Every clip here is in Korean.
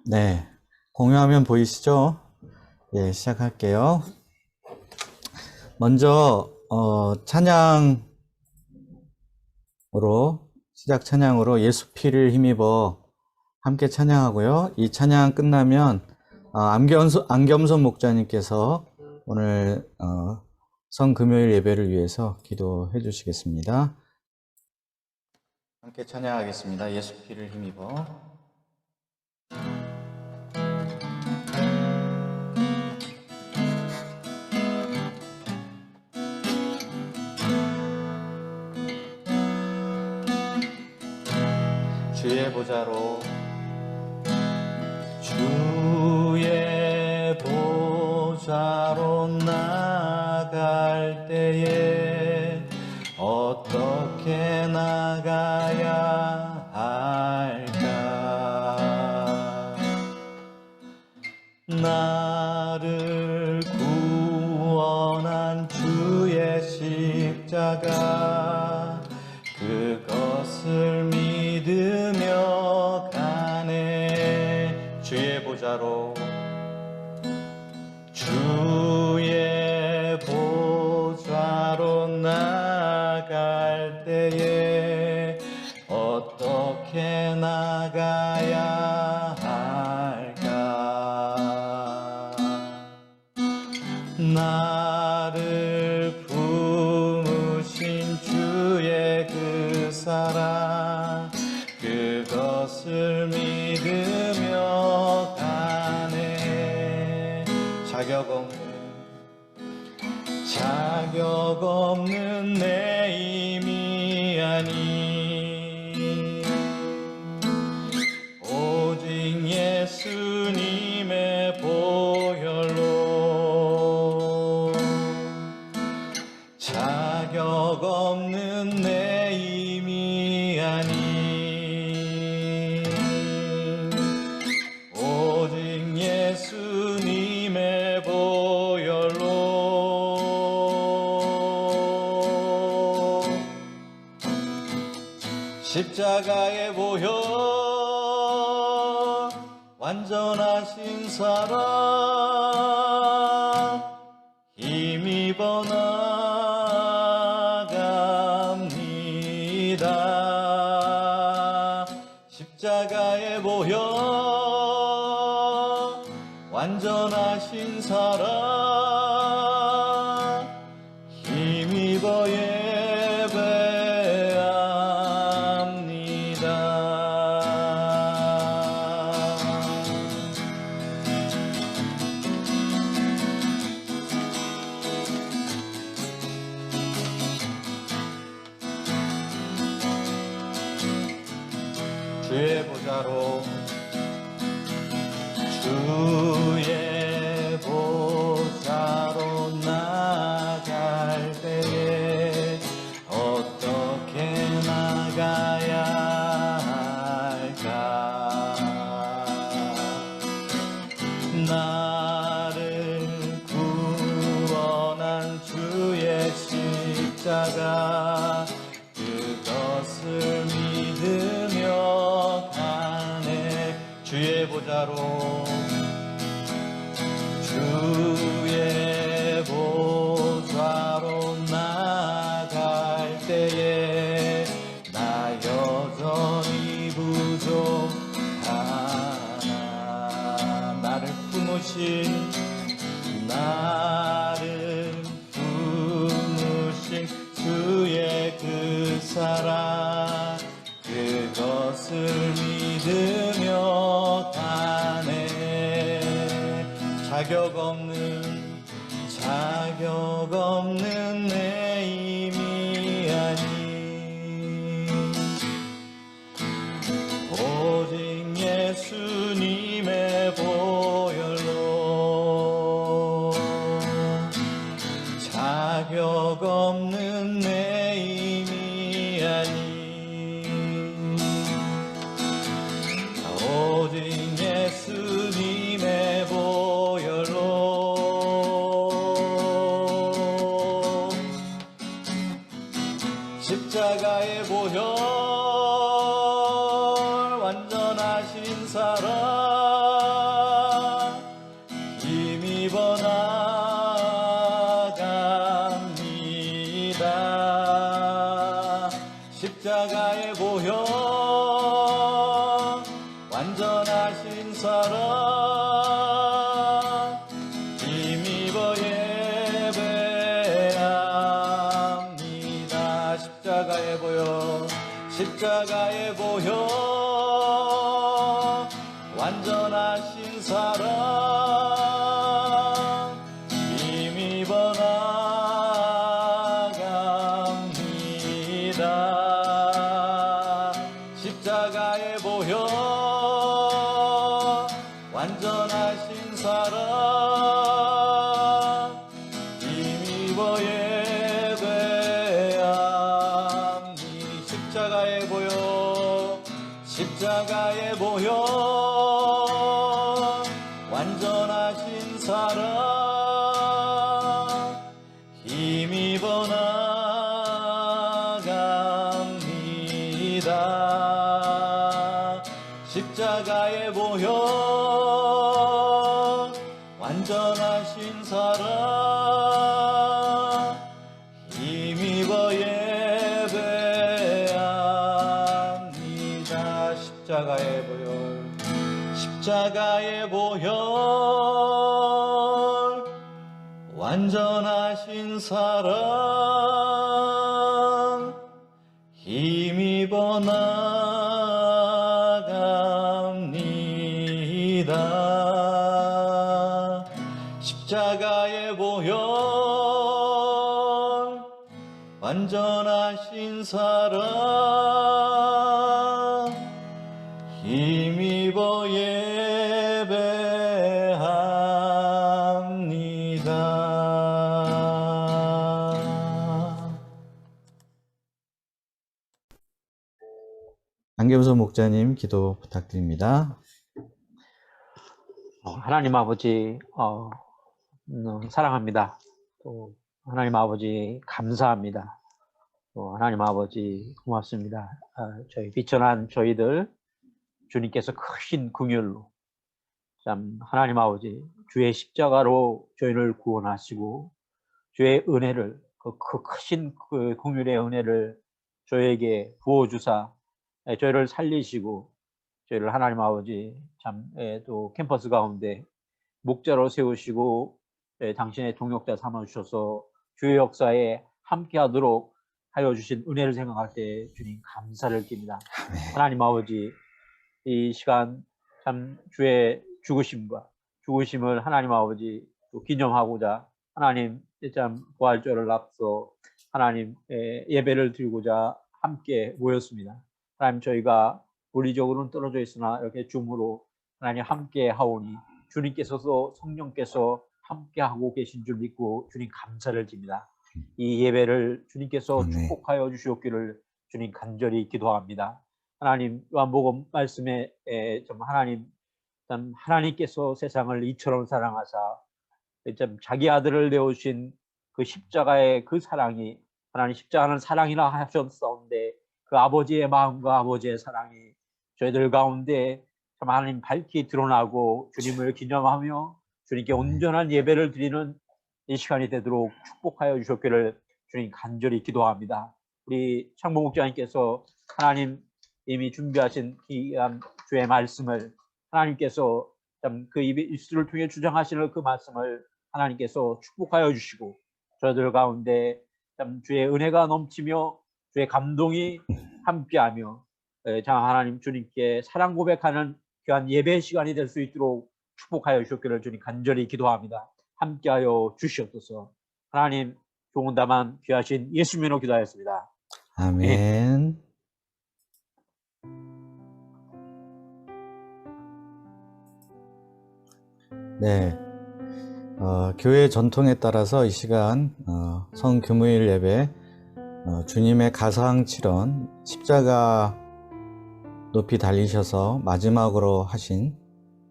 네, 공유화면 보이시죠? 예, 시작할게요. 먼저 찬양으로 시작 찬양으로 예수 피를 힘입어 함께 찬양하고요. 이 찬양 끝나면 안겸선 목자님께서 오늘 성금요일 예배를 위해서 기도해 주시겠습니다. 함께 찬양하겠습니다. 예수 피를 힘입어. 주의 보좌로 나갈 때에 어떻게 나가야 할까? 나를 구원한 주의 십자가 그것을 믿으며 가네. 주의 보좌로 나갈 때에 어떻게 나가야 할까? 나를 품으신 주의 그 사랑 그것을 믿으며 가네. 자격 없는 내 힘이 아니 오직 예수님의 보혈로 자격 없는 내 힘이 아니 오직 예수님의 보혈로 십자가의 보혈 완전하신 사랑 힘입어 나갑니다. 십자가의 보혈 완전하신 사랑 힘입어 주의 보좌로 나갈 때에 어떻게 나가야 할까? 나를 구원한 주의 십자가 그것을 믿으며 가네. 주의 보좌로 나갈 때에 나 여전히 부족하나. 나를 품으신 주의 그 사랑 그것을 믿으며 가네. 자격 없는 내 힘이 아니 오직 예수님의 보혈로 자격 없는 내 힘이 아니 오직 예수님의 보혈로 십자가의 보혈 완전하신 사랑 완전하신 사랑 힘입어 예배합니다. 십자가에 보여 십자가에 보여 완전하신 사랑 힘입어 나갑니다. 십자가에 보여 완전하신 사랑 힘입어 예배합니다. 십자가에 보여 십자가에 보여 완전하신 사랑 힘입어 나갑니다. 십자가에 보여 완전하신 사랑 힘입어 예배합니다. 십자가에 보여 십자가에 보여 완전하신 사랑 힘입어 나갑니다. 십자가에 보여 완전하신 사랑 힘입어 예배합니다. 안경수 목자님 기도 부탁드립니다. 하나님 아버지 사랑합니다. 또 하나님 아버지 감사합니다. 또 하나님 아버지 고맙습니다. 저희 비천한 저희들 주님께서 크신 긍휼로 참 하나님 아버지 주의 십자가로 저희를 구원하시고 주의 은혜를 그 크신 그 긍휼의 은혜를 저에게 부어주사 저희를 살리시고 저희를 하나님 아버지 참 또 캠퍼스 가운데 목자로 세우시고 당신의 동역자 삼아주셔서 주의 역사에 함께하도록 하여 주신 은혜를 생각할 때 주님 감사를 드립니다. 하나님 아버지 이 시간 참 주의 죽으심을 하나님 아버지 또 기념하고자 하나님 참 부활절을 앞서 하나님 예배를 드리고자 함께 모였습니다. 하나님 저희가 물리적으로는 떨어져 있으나 이렇게 줌으로 하나님 함께 하오니 주님께서도 성령께서 함께 하고 계신 줄 믿고 주님 감사를 드립니다. 이 예배를 주님께서 축복하여 주시옵기를 주님 간절히 기도합니다. 하나님 요한복음 말씀에 좀 하나님께서 세상을 이처럼 사랑하사 좀 자기 아들을 내오신 그 십자가의 그 사랑이 하나님 십자가는 사랑이라 하셨사온데 그 아버지의 마음과 아버지의 사랑이 저희들 가운데 참 하나님 밝히 드러나고 주님을 기념하며 주님께 온전한 예배를 드리는 이 시간이 되도록 축복하여 주셨기를 주님 간절히 기도합니다. 우리 창봉 목자님께서 하나님 이미 준비하신 귀한 주의 말씀을 하나님께서 참 그 입술을 통해 주장하시는 그 말씀을 하나님께서 축복하여 주시고 저희들 가운데 참 주의 은혜가 넘치며 주의 감동이 함께하며 참 하나님 주님께 사랑 고백하는 귀한 예배 시간이 될 수 있도록 축복하여 주셨기를 주님 간절히 기도합니다. 함께하여 주시옵소서. 하나님 좋은 다만 귀하신 예수님으로 기도하였습니다. 아멘. 네, 교회 전통에 따라서 이 시간 성금요일 예배 주님의 가상칠언 십자가 높이 달리셔서 마지막으로 하신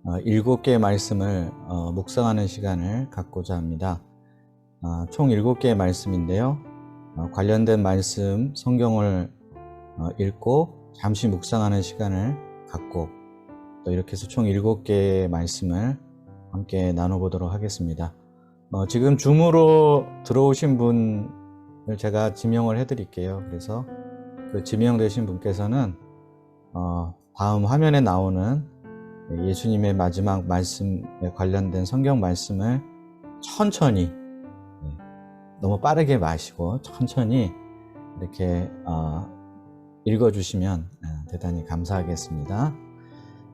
7개의 말씀을 묵상하는 시간을 갖고자 합니다. 총 7개의 말씀인데요. 관련된 말씀 성경을 읽고 잠시 묵상하는 시간을 갖고 또 이렇게 해서 총 7개의 말씀을 함께 나눠보도록 하겠습니다. 지금 줌으로 들어오신 분을 제가 지명을 해드릴게요. 그래서 그 지명되신 분께서는 다음 화면에 나오는 예수님의 마지막 말씀에 관련된 성경 말씀을 천천히, 너무 빠르게 마시고 천천히 이렇게 읽어주시면 대단히 감사하겠습니다.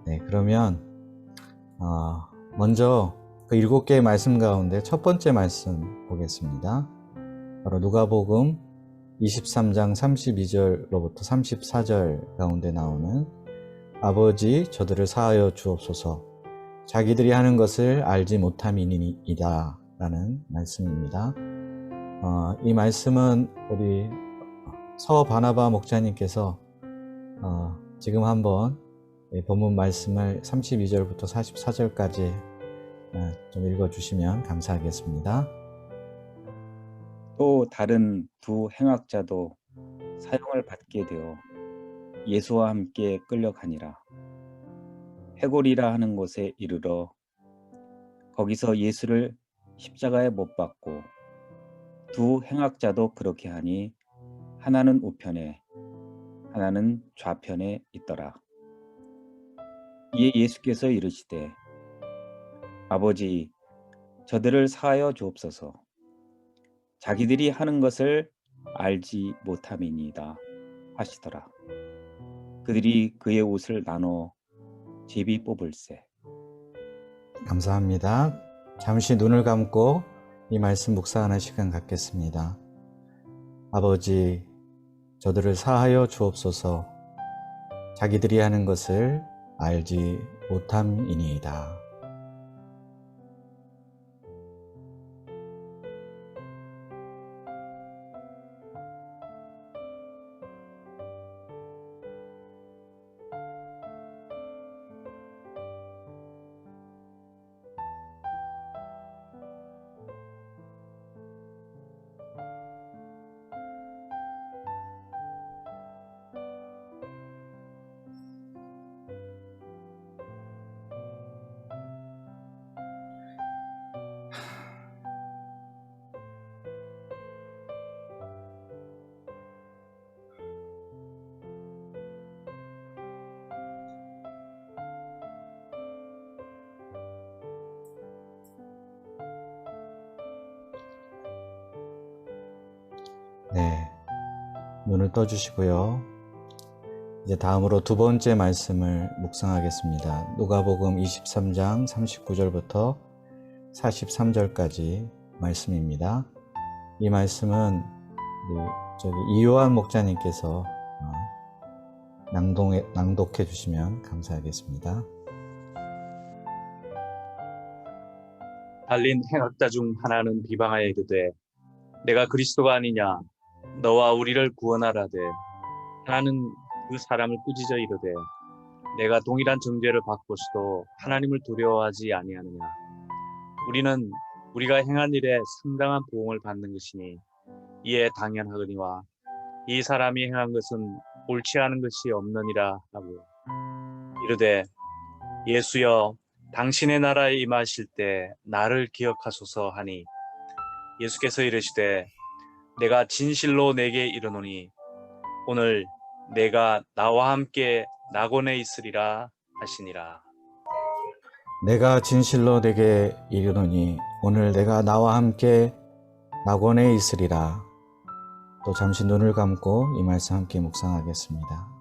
네, 그러면 먼저 그 7개의 말씀 가운데 첫 번째 말씀 보겠습니다. 바로 누가복음 23장 32절로부터 34절 가운데 나오는 아버지 저들을 사하여 주옵소서 자기들이 하는 것을 알지 못함이니이다 라는 말씀입니다. 이 말씀은 우리 서 바나바 목자님께서 지금 한번 본문 말씀을 32절부터 44절까지 좀 읽어주시면 감사하겠습니다. 또 다른 두 행악자도 사형을 받게 되어 예수와 함께 끌려가니라. 해골이라 하는 곳에 이르러 거기서 예수를 십자가에 못 박고 두 행악자도 그렇게 하니 하나는 우편에 하나는 좌편에 있더라. 이에 예수께서 이르시되 아버지 저들을 사하여 주옵소서 자기들이 하는 것을 알지 못함이니이다 하시더라. 그들이 그의 옷을 나눠 제비 뽑을세. 감사합니다. 잠시 눈을 감고 이 말씀 묵상하는 시간 갖겠습니다. 아버지 저들을 사하여 주옵소서 자기들이 하는 것을 알지 못함이니이다. 네, 눈을 떠주시고요. 이제 다음으로 두 번째 말씀을 묵상하겠습니다. 누가복음 23장 39절부터 43절까지 말씀입니다. 이 말씀은 이요한 목자님께서 낭독해 주시면 감사하겠습니다. 달린 행악자 중 하나는 비방하여 이르되 내가 그리스도가 아니냐 너와 우리를 구원하라되 하나는 그 사람을 꾸짖어 이르되 내가 동일한 정죄를 받고서도 하나님을 두려워하지 아니하느냐 우리는 우리가 행한 일에 상당한 보응을 받는 것이니 이에 당연하거니와 이 사람이 행한 것은 옳지 않은 것이 없느니라 하고 이르되 예수여 당신의 나라에 임하실 때 나를 기억하소서 하니 예수께서 이르시되 내가 진실로 내게 이르노니 오늘 내가 나와 함께 낙원에 있으리라 하시니라. 내가 진실로 내게 이르노니 오늘 내가 나와 함께 낙원에 있으리라. 또 잠시 눈을 감고 이 말씀 함께 묵상하겠습니다.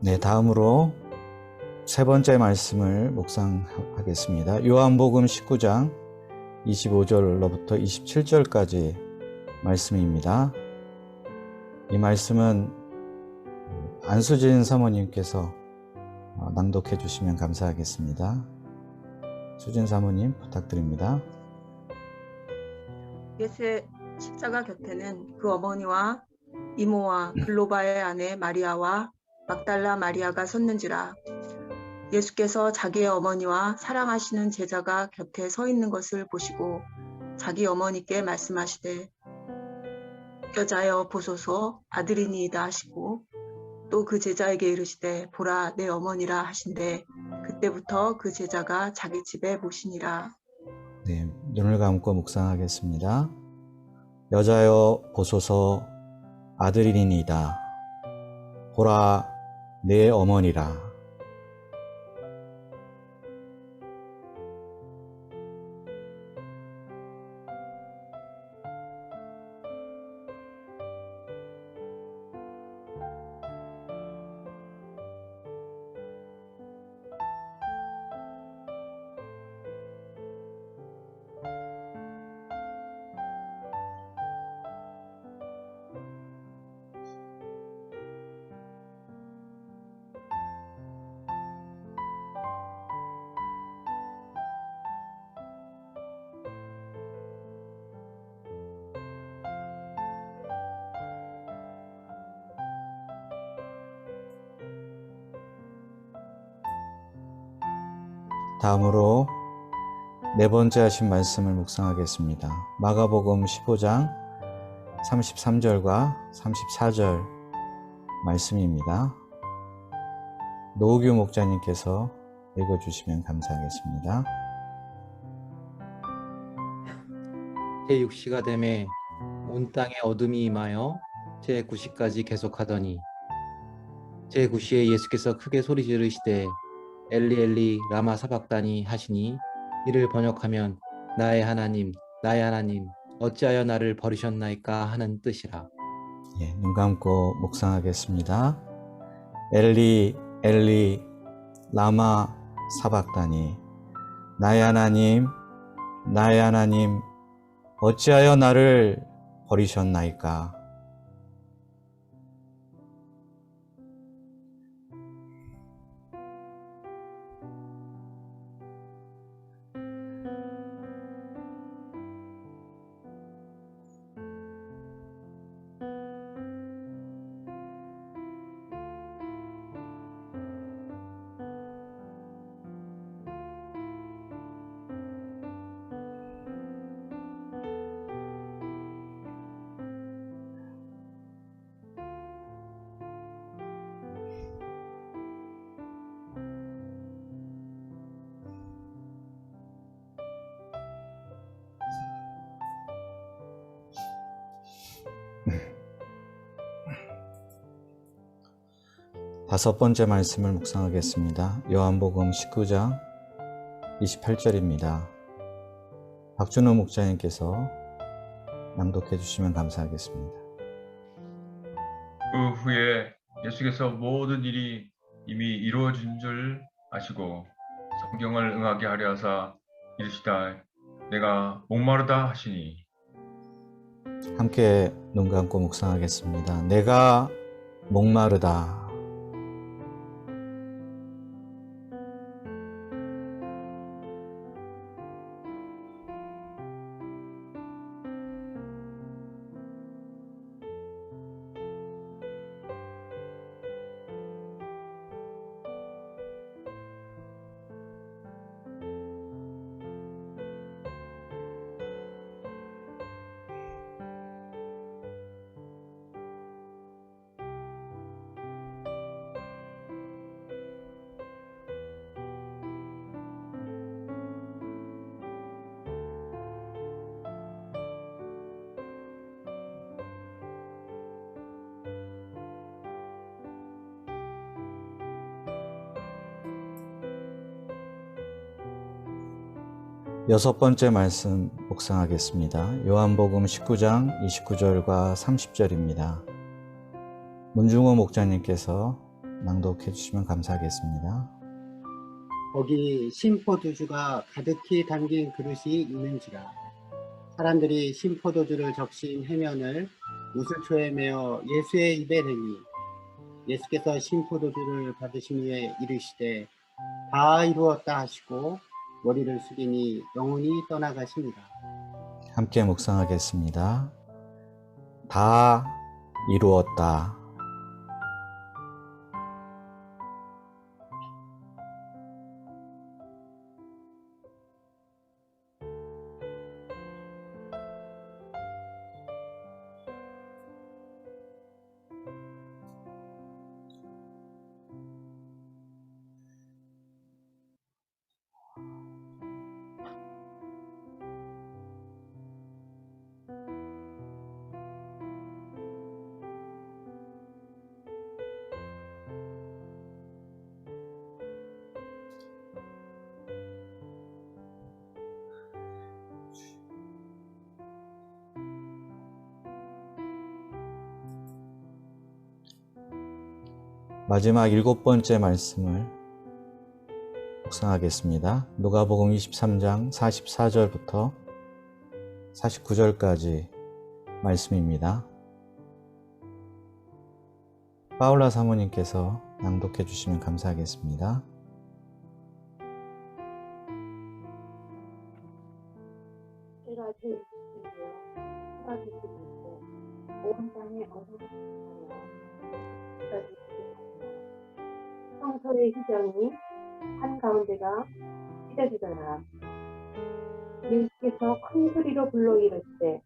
네, 다음으로 세 번째 말씀을 묵상하겠습니다. 요한복음 19장 25절로부터 27절까지 말씀입니다. 이 말씀은 안수진 사모님께서 낭독해 주시면 감사하겠습니다. 수진 사모님 부탁드립니다. 예수의 십자가 곁에는 그 어머니와 이모와 글로바의 아내 마리아와 막달라 마리아가 섰는지라. 예수께서 자기의 어머니와 사랑하시는 제자가 곁에 서 있는 것을 보시고 자기 어머니께 말씀하시되 여자여 보소서 아들이니이다 하시고 또 그 제자에게 이르시되 보라 내 어머니라 하신대 그때부터 그 제자가 자기 집에 모시니라. 네, 눈을 감고 묵상하겠습니다. 여자여 보소서 아들이니이다. 보라 내 어머니라. 다음으로 네 번째 하신 말씀을 묵상하겠습니다. 마가복음 15장 33절과 34절 말씀입니다. 노우규 목자님께서 읽어주시면 감사하겠습니다. 제6시가 되매 온 땅에 어둠이 임하여 제9시까지 계속하더니 제9시에 예수께서 크게 소리 지르시되 엘리 엘리 라마 사박다니 하시니 이를 번역하면 나의 하나님 어찌하여 나를 버리셨나이까 하는 뜻이라. 예, 눈 감고 묵상하겠습니다. 엘리 엘리 라마 사박다니 나의 하나님 어찌하여 나를 버리셨나이까. 다섯 번째 말씀을 묵상하겠습니다. 요한복음 19장 28절입니다. 박준호 목자님께서 낭독해 주시면 감사하겠습니다. 그 후에 예수께서 모든 일이 이미 이루어진 줄 아시고 성경을 응하게 하려 하사 이르시다 내가 목마르다 하시니. 함께 눈 감고 묵상하겠습니다. 내가 목마르다. 여섯 번째 말씀 묵상하겠습니다. 요한복음 19장 29절과 30절입니다. 문중호 목자님께서 낭독해 주시면 감사하겠습니다. 거기 신포도주가 가득히 담긴 그릇이 있는지라. 사람들이 신포도주를 적신 해면을 무술초에 메어 예수의 입에 대니 예수께서 신포도주를 받으신 후에 이르시되 다 이루었다 하시고 머리를 숙이니 영혼이 떠나가십니다. 함께 묵상하겠습니다. 다 이루었다. 마지막 7번째 말씀을 묵상하겠습니다. 누가복음 23장 44절부터 49절까지 말씀입니다. 파울라 사모님께서 낭독해 주시면 감사하겠습니다. 때가 되었으며 해가 되었고 온 땅에 어둠이 하여 성소의 휘장이 한가운데가 찢어지더라. 예수께서 큰 소리로 불러 이르시되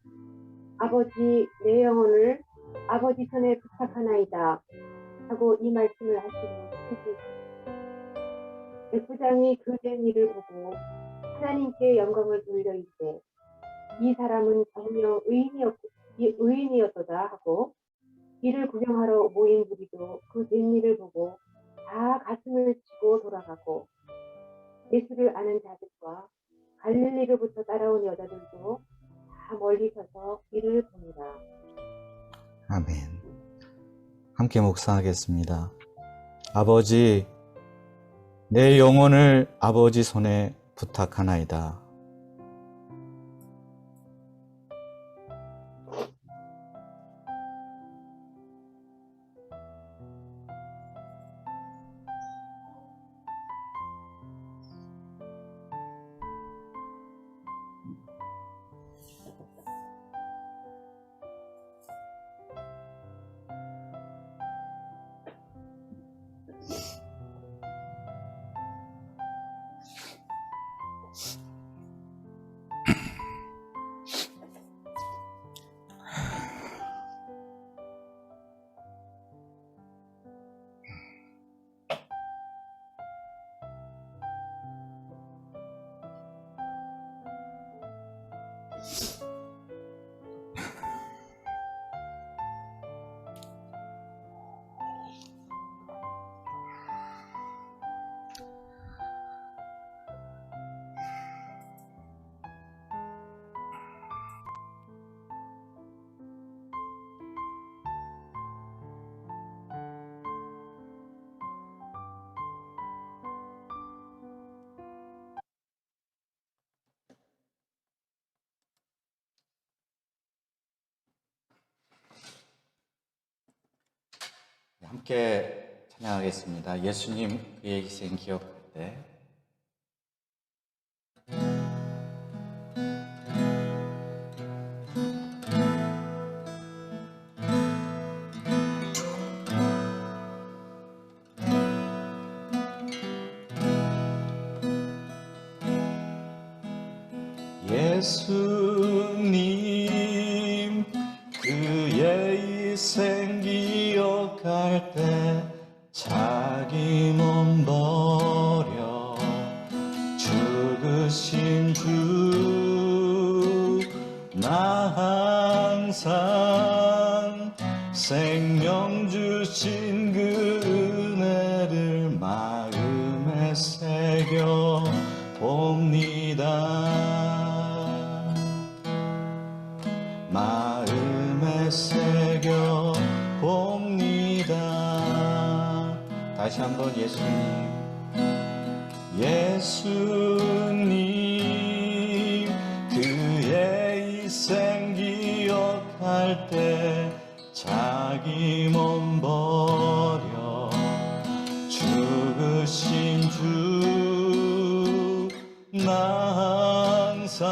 아버지 내 영혼을 아버지 손에 부탁하나이다 하고 이 말씀을 하시니 백부장이 그 된 일을 보고 하나님께 영광을 돌려 이르되 이 사람은 정녕 의인이었도다 하고 이를 구경하러 모인 무리도 그 된 일을 보고 다 가슴을 치고 돌아가고 예수를 아는 자들과 갈릴리로부터 따라온 여자들도 다 멀리 서서 이를 봅니다. 아멘. 함께 묵상하겠습니다. 아버지, 내 영혼을 아버지 손에 부탁하나이다. 함께 찬양하겠습니다. 예수님 그의 희생 기억할 때. 예수님 그의 희생 기억할 때 자기 몸 버려 죽으신 주 나 항상 생명 주신 그 은혜를 마음에 새겨 봅니다. 마음에 새겨 봅니다. 다시 한번 예수님 그의 할 때 자기 몸 버려 죽으신 주, 나 항상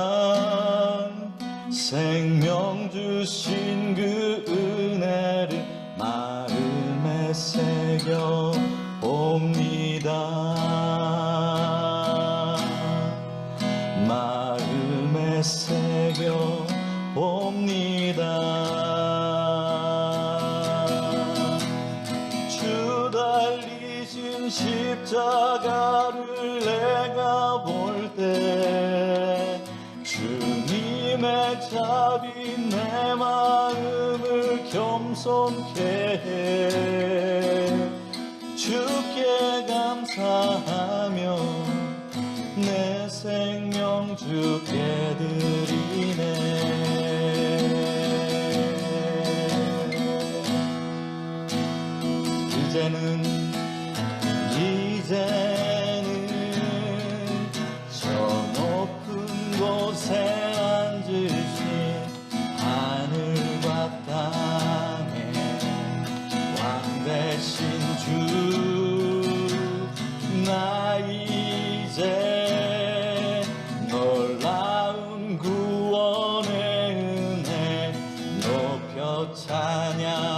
생명 주신 그 은혜를 마음에 새겨 봅니다. 마음에 새겨 봅니다. 주 달리신 십자가를 내가 볼 때 주님의 자비 내 마음을 겸손케 해. 주께 감사하며 내 생명 주께 드리네. 이제는 저 높은 곳에 앉으신 하늘과 땅에 왕 되신 주, 나 이제 놀라운 구원의 은혜 높여 찬양하리라.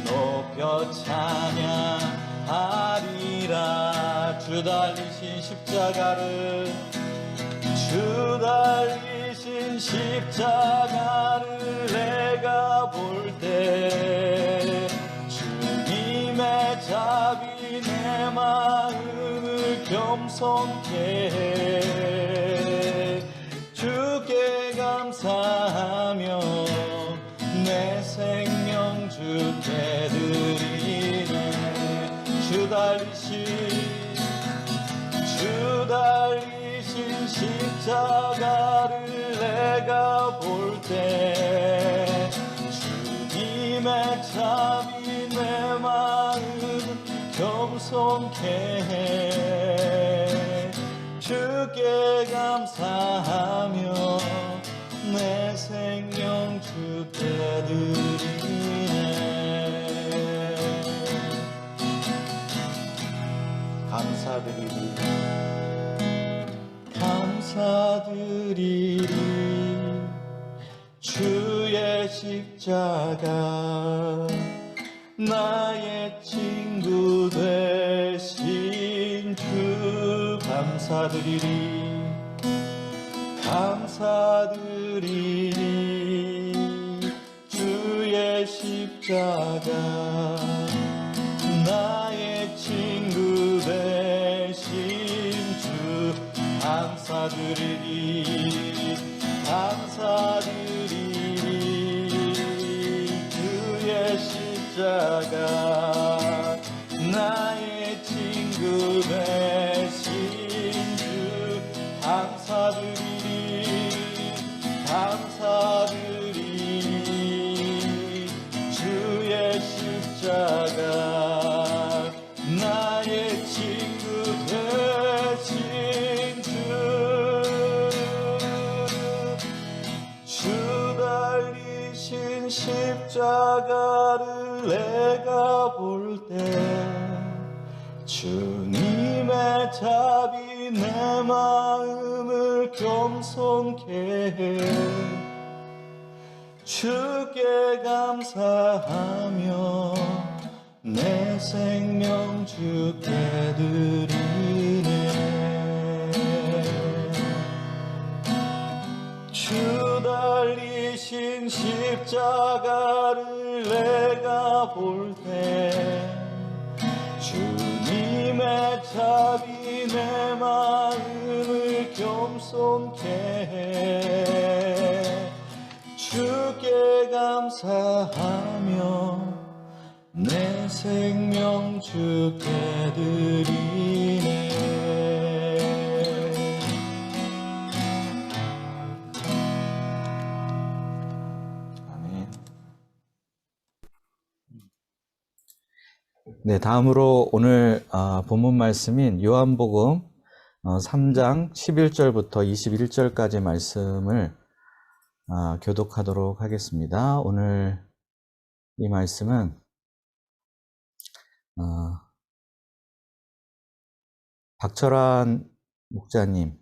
높여 찬양하리라. 주 달리신 십자가를 내가 볼 때 주님의 자비 내 마음을 겸손케 해. 주께 감사하며 내 생명 주께 드리네. 주 달리신 십자가를 내가 볼 때 주님의 자비 내 마음 겸손케 해. 주께 감사하며 내 생명 주께 드리네. 감사드리리 주의 십자가 나의 친구 되신 주. 감사드리리 주의 십자가 나의 친구 되신 주. 감사드리리 주의 십자가 나의 친구 되신 주. 감사드리리 주의 십자가 나의 친구 되신 주. 주 달리신 십자가를 내가 볼 때 주님의 자비 내 마음을 겸손케 해. 주께 감사하며 내 생명 주께 드리네. 주 달리신 십자가를 내가 볼 때 주님의 자비 내 마음을 겸손케 해. 주께 감사하며 내 생명 주께 드리네. 아멘. 네, 다음으로 오늘 본문 말씀인 요한복음 3장 11절부터 21절까지 말씀을 교독하도록 하겠습니다. 오늘 이 말씀은 박철환 목자님하고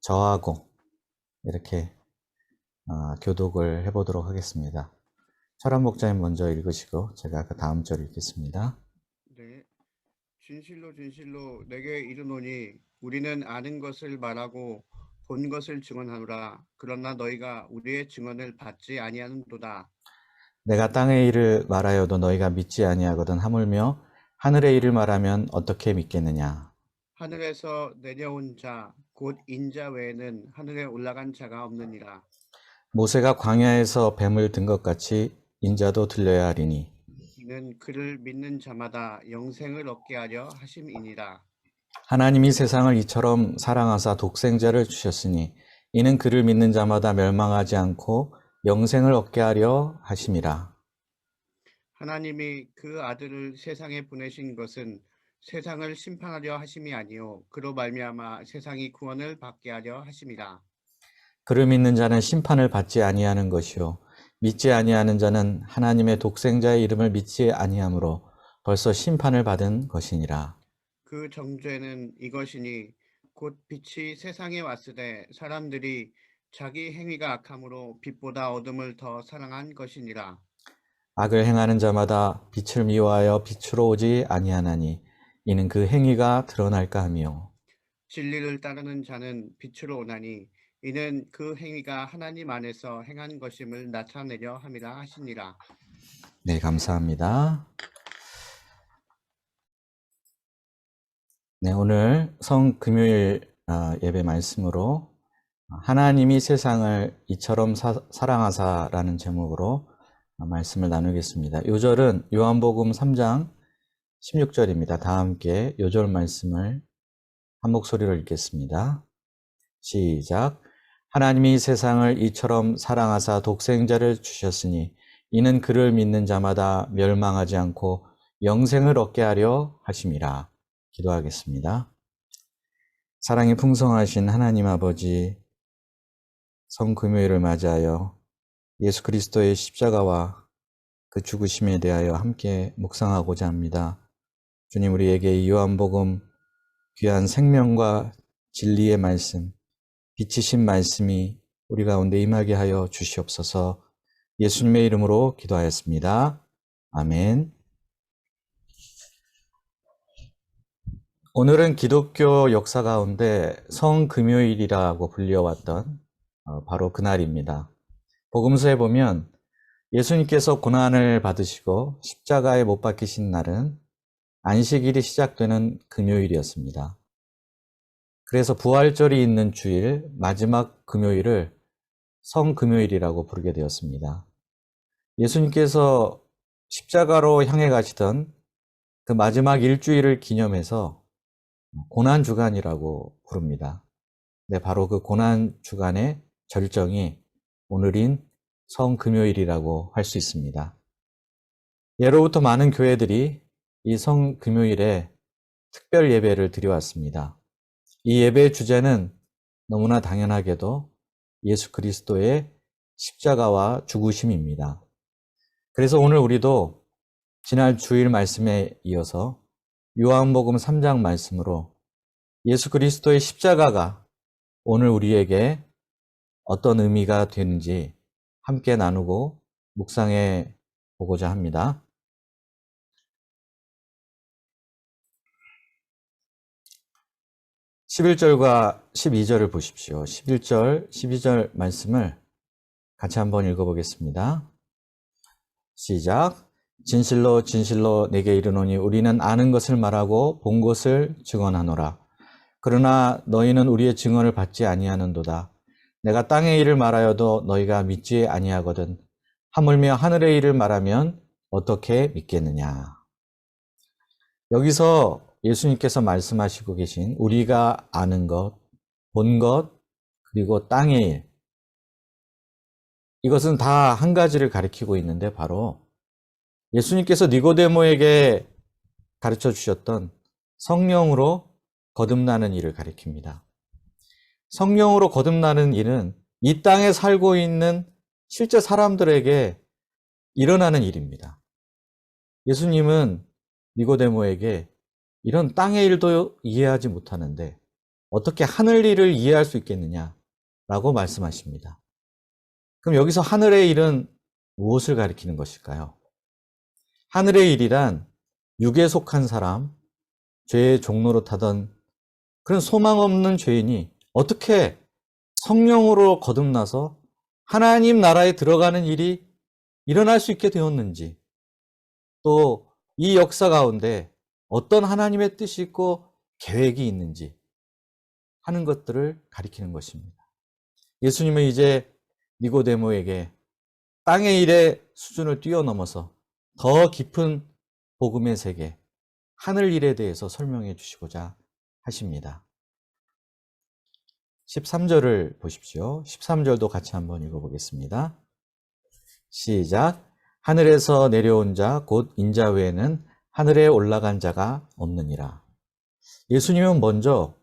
저하고 이렇게 교독을 해보도록 하겠습니다. 철환 목자님 먼저 읽으시고 제가 그 다음 절 읽겠습니다. 네. 진실로 진실로 내게 이르노니 우리는 아는 것을 말하고 본 것을 증언하노라. 그러나 너희가 우리의 증언을 받지 아니하는도다. 내가 땅의 일을 말하여도 너희가 믿지 아니하거든 하물며 하늘의 일을 말하면 어떻게 믿겠느냐. 하늘에서 내려온 자 곧 인자 외에는 하늘에 올라간 자가 없느니라. 모세가 광야에서 뱀을 든 것 같이 인자도 들려야 하리니 이는 그를 믿는 자마다 영생을 얻게 하려 하심이니라. 하나님이 세상을 이처럼 사랑하사 독생자를 주셨으니 이는 그를 믿는 자마다 멸망하지 않고 영생을 얻게 하려 하심이라. 하나님이 그 아들을 세상에 보내신 것은 세상을 심판하려 하심이 아니요 그로 말미암아 세상이 구원을 받게 하려 하심이라. 그를 믿는 자는 심판을 받지 아니하는 것이요 믿지 아니하는 자는 하나님의 독생자의 이름을 믿지 아니하므로 벌써 심판을 받은 것이니라. 그 정죄는 이것이니 곧 빛이 세상에 왔으되 사람들이 자기 행위가 악함으로 빛보다 어둠을 더 사랑한 것이니라. 악을 행하는 자마다 빛을 미워하여 빛으로 오지 아니하나니 이는 그 행위가 드러날까 하며 진리를 따르는 자는 빛으로 오나니 이는 그 행위가 하나님 안에서 행한 것임을 나타내려 함이라 하시니라. 네, 감사합니다. 네, 오늘 성금요일 예배 말씀으로 하나님이 세상을 이처럼 사랑하사라는 제목으로 말씀을 나누겠습니다. 요절은 요한복음 3장 16절입니다. 다 함께 요절 말씀을 한 목소리로 읽겠습니다. 시작. 하나님이 세상을 이처럼 사랑하사 독생자를 주셨으니 이는 그를 믿는 자마다 멸망하지 않고 영생을 얻게 하려 하심이라. 기도하겠습니다. 사랑이 풍성하신 하나님 아버지, 성금요일을 맞이하여 예수 그리스도의 십자가와 그 죽으심에 대하여 함께 묵상하고자 합니다. 주님, 우리에게 이 요한복음 귀한 생명과 진리의 말씀, 빛이신 말씀이 우리 가운데 임하게 하여 주시옵소서. 예수님의 이름으로 기도하였습니다. 아멘. 오늘은 기독교 역사 가운데 성금요일이라고 불려왔던 바로 그날입니다. 복음서에 보면 예수님께서 고난을 받으시고 십자가에 못 박히신 날은 안식일이 시작되는 금요일이었습니다. 그래서 부활절이 있는 주일, 마지막 금요일을 성금요일이라고 부르게 되었습니다. 예수님께서 십자가로 향해 가시던 그 마지막 일주일을 기념해서 고난주간이라고 부릅니다. 네, 바로 그 고난주간의 절정이 오늘인 성금요일이라고 할 수 있습니다. 예로부터 많은 교회들이 이 성금요일에 특별 예배를 드려왔습니다. 이 예배의 주제는 너무나 당연하게도 예수 그리스도의 십자가와 죽으심입니다. 그래서 오늘 우리도 지난 주일 말씀에 이어서 요한복음 3장 말씀으로 예수 그리스도의 십자가가 오늘 우리에게 어떤 의미가 되는지 함께 나누고 묵상해 보고자 합니다. 11절과 12절을 보십시오. 11절, 12절 말씀을 같이 한번 읽어보겠습니다. 시작. 진실로 진실로 내게 이르노니 우리는 아는 것을 말하고 본 것을 증언하노라. 그러나 너희는 우리의 증언을 받지 아니하는도다. 내가 땅의 일을 말하여도 너희가 믿지 아니하거든. 하물며 하늘의 일을 말하면 어떻게 믿겠느냐. 여기서 예수님께서 말씀하시고 계신 우리가 아는 것, 본 것, 그리고 땅의 일, 이것은 다 한 가지를 가리키고 있는데 바로 예수님께서 니고데모에게 가르쳐 주셨던 성령으로 거듭나는 일을 가리킵니다. 성령으로 거듭나는 일은 이 땅에 살고 있는 실제 사람들에게 일어나는 일입니다. 예수님은 니고데모에게 이런 땅의 일도 이해하지 못하는데 어떻게 하늘 일을 이해할 수 있겠느냐라고 말씀하십니다. 그럼 여기서 하늘의 일은 무엇을 가리키는 것일까요? 하늘의 일이란 육에 속한 사람, 죄의 종로로 타던 그런 소망 없는 죄인이 어떻게 성령으로 거듭나서 하나님 나라에 들어가는 일이 일어날 수 있게 되었는지, 또 이 역사 가운데 어떤 하나님의 뜻이 있고 계획이 있는지 하는 것들을 가리키는 것입니다. 예수님은 이제 니고데모에게 땅의 일의 수준을 뛰어넘어서 더 깊은 복음의 세계, 하늘 일에 대해서 설명해 주시고자 하십니다. 13절을 보십시오. 13절도 같이 한번 읽어보겠습니다. 시작. 하늘에서 내려온 자 곧 인자 외에는 하늘에 올라간 자가 없느니라. 예수님은 먼저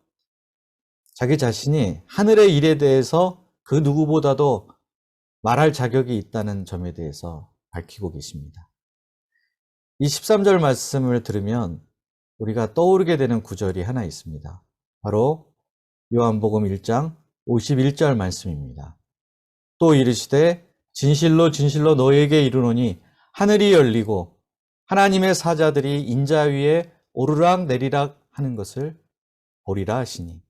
자기 자신이 하늘의 일에 대해서 그 누구보다도 말할 자격이 있다는 점에 대해서 밝히고 계십니다. 이 13절 말씀을 들으면 우리가 떠오르게 되는 구절이 하나 있습니다. 바로 요한복음 1장 51절 말씀입니다. 또 이르시되 진실로 진실로 너에게 이르노니 하늘이 열리고 하나님의 사자들이 인자 위에 오르락 내리락 하는 것을 보리라 하시니.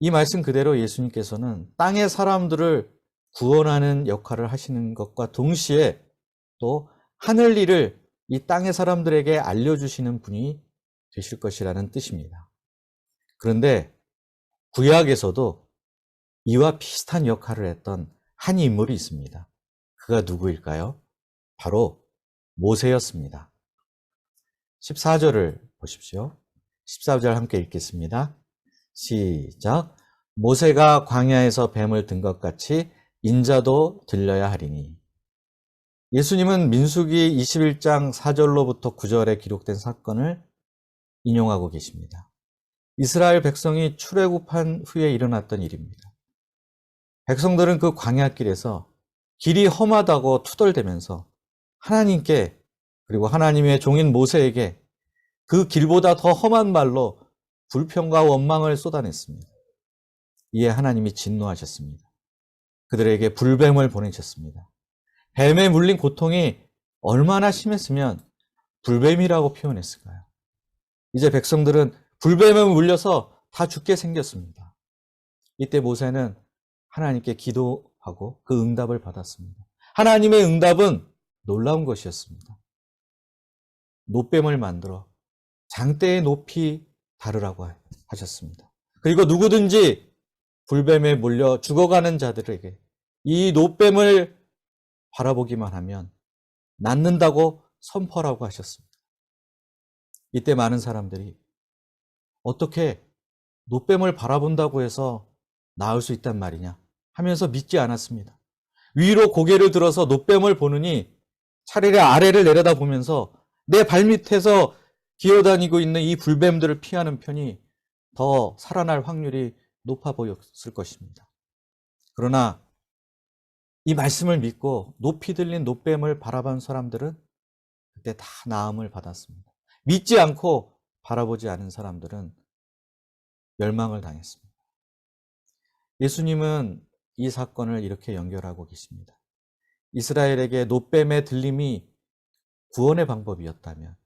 이 말씀 그대로 예수님께서는 땅의 사람들을 구원하는 역할을 하시는 것과 동시에 또 하늘 일을 이 땅의 사람들에게 알려주시는 분이 되실 것이라는 뜻입니다. 그런데 구약에서도 이와 비슷한 역할을 했던 한 인물이 있습니다. 그가 누구일까요? 바로 모세였습니다. 14절을 보십시오. 14절 함께 읽겠습니다. 시작. 모세가 광야에서 뱀을 든 것 같이 인자도 들려야 하리니. 예수님은 민수기 21장 4절로부터 9절에 기록된 사건을 인용하고 계십니다. 이스라엘 백성이 출애굽한 후에 일어났던 일입니다. 백성들은 그 광야길에서 길이 험하다고 투덜대면서 하나님께, 그리고 하나님의 종인 모세에게 그 길보다 더 험한 말로 불평과 원망을 쏟아냈습니다. 이에 하나님이 진노하셨습니다. 그들에게 불뱀을 보내셨습니다. 뱀에 물린 고통이 얼마나 심했으면 불뱀이라고 표현했을까요? 이제 백성들은 불뱀에 물려서 다 죽게 생겼습니다. 이때 모세는 하나님께 기도하고 그 응답을 받았습니다. 하나님의 응답은 놀라운 것이었습니다. 노뱀을 만들어 장대의 높이 다르라고 하셨습니다. 그리고 누구든지 불뱀에 물려 죽어가는 자들에게 이 노뱀을 바라보기만 하면 낫는다고 선포라고 하셨습니다. 이때 많은 사람들이 어떻게 노뱀을 바라본다고 해서 나을 수 있단 말이냐 하면서 믿지 않았습니다. 위로 고개를 들어서 노뱀을 보느니 차라리 아래를 내려다보면서 내 발밑에서 기어다니고 있는 이 불뱀들을 피하는 편이 더 살아날 확률이 높아 보였을 것입니다. 그러나 이 말씀을 믿고 높이 들린 노뱀을 바라본 사람들은 그때 다 나음을 받았습니다. 믿지 않고 바라보지 않은 사람들은 멸망을 당했습니다. 예수님은 이 사건을 이렇게 연결하고 계십니다. 이스라엘에게 노뱀의 들림이 구원의 방법이었다면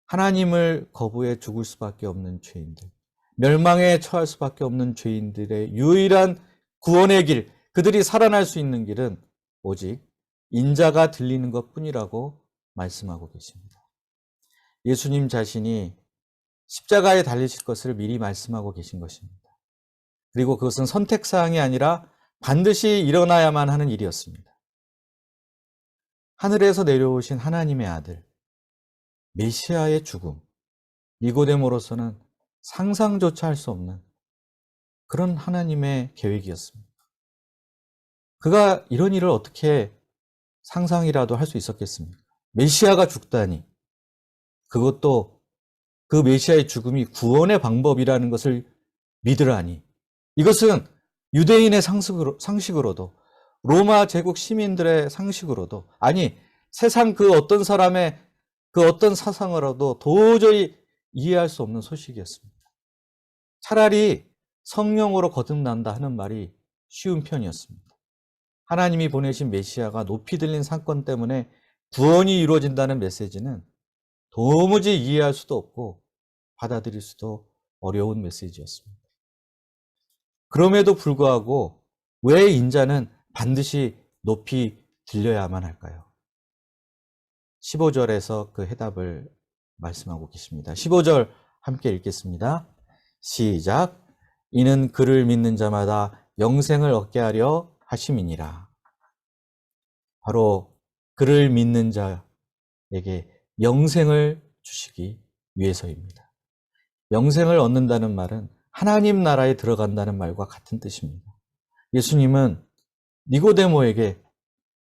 하나님을 거부해 죽을 수밖에 없는 죄인들, 멸망에 처할 수밖에 없는 죄인들의 유일한 구원의 길, 그들이 살아날 수 있는 길은 오직 인자가 들리는 것뿐이라고 말씀하고 계십니다. 예수님 자신이 십자가에 달리실 것을 미리 말씀하고 계신 것입니다. 그리고 그것은 선택사항이 아니라 반드시 일어나야만 하는 일이었습니다. 하늘에서 내려오신 하나님의 아들, 메시아의 죽음, 니고데모로서는 상상조차 할 수 없는 그런 하나님의 계획이었습니다. 그가 이런 일을 어떻게 상상이라도 할 수 있었겠습니까? 메시아가 죽다니, 그것도 그 메시아의 죽음이 구원의 방법이라는 것을 믿으라니. 이것은 유대인의 상식으로도 로마 제국 시민들의 상식으로도, 아니 세상 그 어떤 사람의 그 어떤 사상으로도 도저히 이해할 수 없는 소식이었습니다. 차라리 성령으로 거듭난다 하는 말이 쉬운 편이었습니다. 하나님이 보내신 메시아가 높이 들린 사건 때문에 구원이 이루어진다는 메시지는 도무지 이해할 수도 없고 받아들일 수도 어려운 메시지였습니다. 그럼에도 불구하고 왜 인자는 반드시 높이 들려야만 할까요? 15절에서 그 해답을 말씀하고 계십니다. 15절 함께 읽겠습니다. 시작. 이는 그를 믿는 자마다 영생을 얻게 하려 하심이니라. 바로 그를 믿는 자에게 영생을 주시기 위해서입니다. 영생을 얻는다는 말은 하나님 나라에 들어간다는 말과 같은 뜻입니다. 예수님은 니고데모에게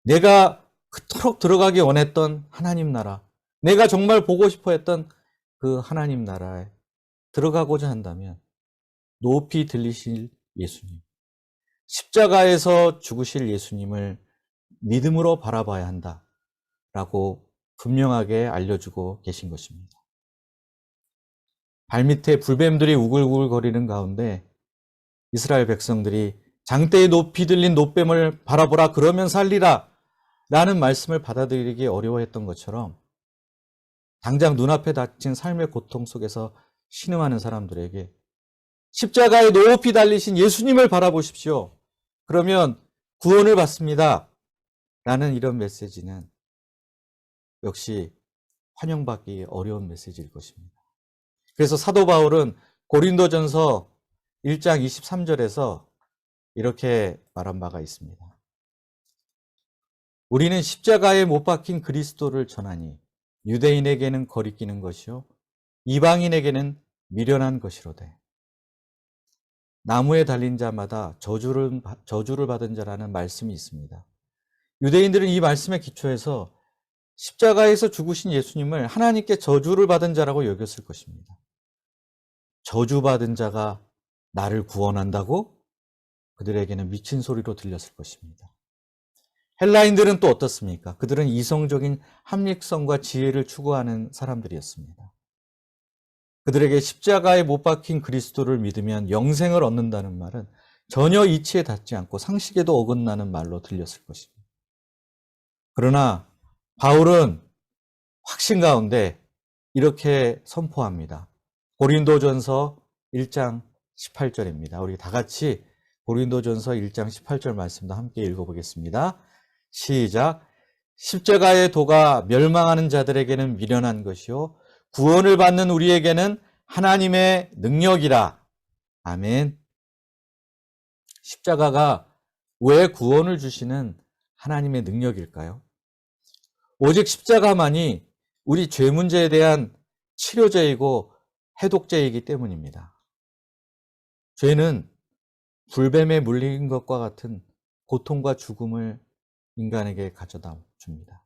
내가 그토록 들어가기 원했던 하나님 나라, 내가 정말 보고 싶어 했던 그 하나님 나라에 들어가고자 한다면 높이 들리실 예수님, 십자가에서 죽으실 예수님을 믿음으로 바라봐야 한다라고 분명하게 알려주고 계신 것입니다. 발밑에 불뱀들이 우글우글거리는 가운데 이스라엘 백성들이 장대에 높이 들린 놋뱀을 바라보라 그러면 살리라 라는 말씀을 받아들이기 어려워했던 것처럼 당장 눈앞에 닥친 삶의 고통 속에서 신음하는 사람들에게 십자가에 높이 달리신 예수님을 바라보십시오. 그러면 구원을 받습니다. 라는 이런 메시지는 역시 환영받기 어려운 메시지일 것입니다. 그래서 사도 바울은 고린도전서 1장 23절에서 이렇게 말한 바가 있습니다. 우리는 십자가에 못 박힌 그리스도를 전하니 유대인에게는 거리끼는 것이요 이방인에게는 미련한 것이로되 나무에 달린 자마다 저주를 받은 자라는 말씀이 있습니다. 유대인들은 이 말씀에 기초해서 십자가에서 죽으신 예수님을 하나님께 저주를 받은 자라고 여겼을 것입니다. 저주받은 자가 나를 구원한다고? 그들에게는 미친 소리로 들렸을 것입니다. 헬라인들은 또 어떻습니까? 그들은 이성적인 합리성과 지혜를 추구하는 사람들이었습니다. 그들에게 십자가에 못 박힌 그리스도를 믿으면 영생을 얻는다는 말은 전혀 이치에 닿지 않고 상식에도 어긋나는 말로 들렸을 것입니다. 그러나 바울은 확신 가운데 이렇게 선포합니다. 고린도전서 1장 18절입니다. 우리 다 같이 고린도전서 1장 18절 말씀도 함께 읽어보겠습니다. 시작. 십자가의 도가 멸망하는 자들에게는 미련한 것이요 구원을 받는 우리에게는 하나님의 능력이라. 아멘. 십자가가 왜 구원을 주시는 하나님의 능력일까요? 오직 십자가만이 우리 죄 문제에 대한 치료제이고 해독제이기 때문입니다. 죄는 불뱀에 물린 것과 같은 고통과 죽음을 인간에게 가져다 줍니다.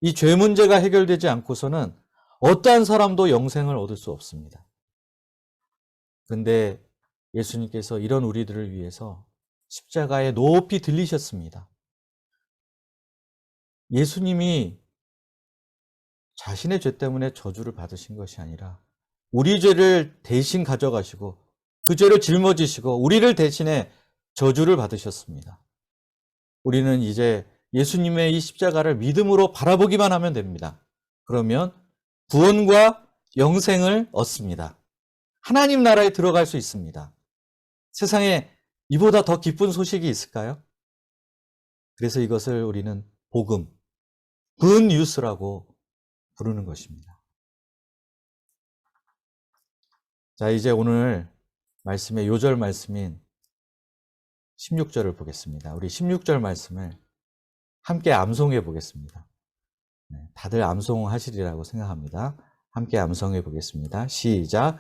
이 죄 문제가 해결되지 않고서는 어떠한 사람도 영생을 얻을 수 없습니다. 그런데 예수님께서 이런 우리들을 위해서 십자가에 높이 들리셨습니다. 예수님이 자신의 죄 때문에 저주를 받으신 것이 아니라 우리 죄를 대신 가져가시고 그 죄를 짊어지시고 우리를 대신해 저주를 받으셨습니다. 우리는 이제 예수님의 이 십자가를 믿음으로 바라보기만 하면 됩니다. 그러면 구원과 영생을 얻습니다. 하나님 나라에 들어갈 수 있습니다. 세상에 이보다 더 기쁜 소식이 있을까요? 그래서 이것을 우리는 복음, 굿뉴스라고 부르는 것입니다. 자, 이제 오늘 말씀의 요절 말씀인 16절을 보겠습니다. 우리 16절 말씀을 함께 암송해 보겠습니다. 다들 암송하시리라고 생각합니다. 함께 암송해 보겠습니다. 시작.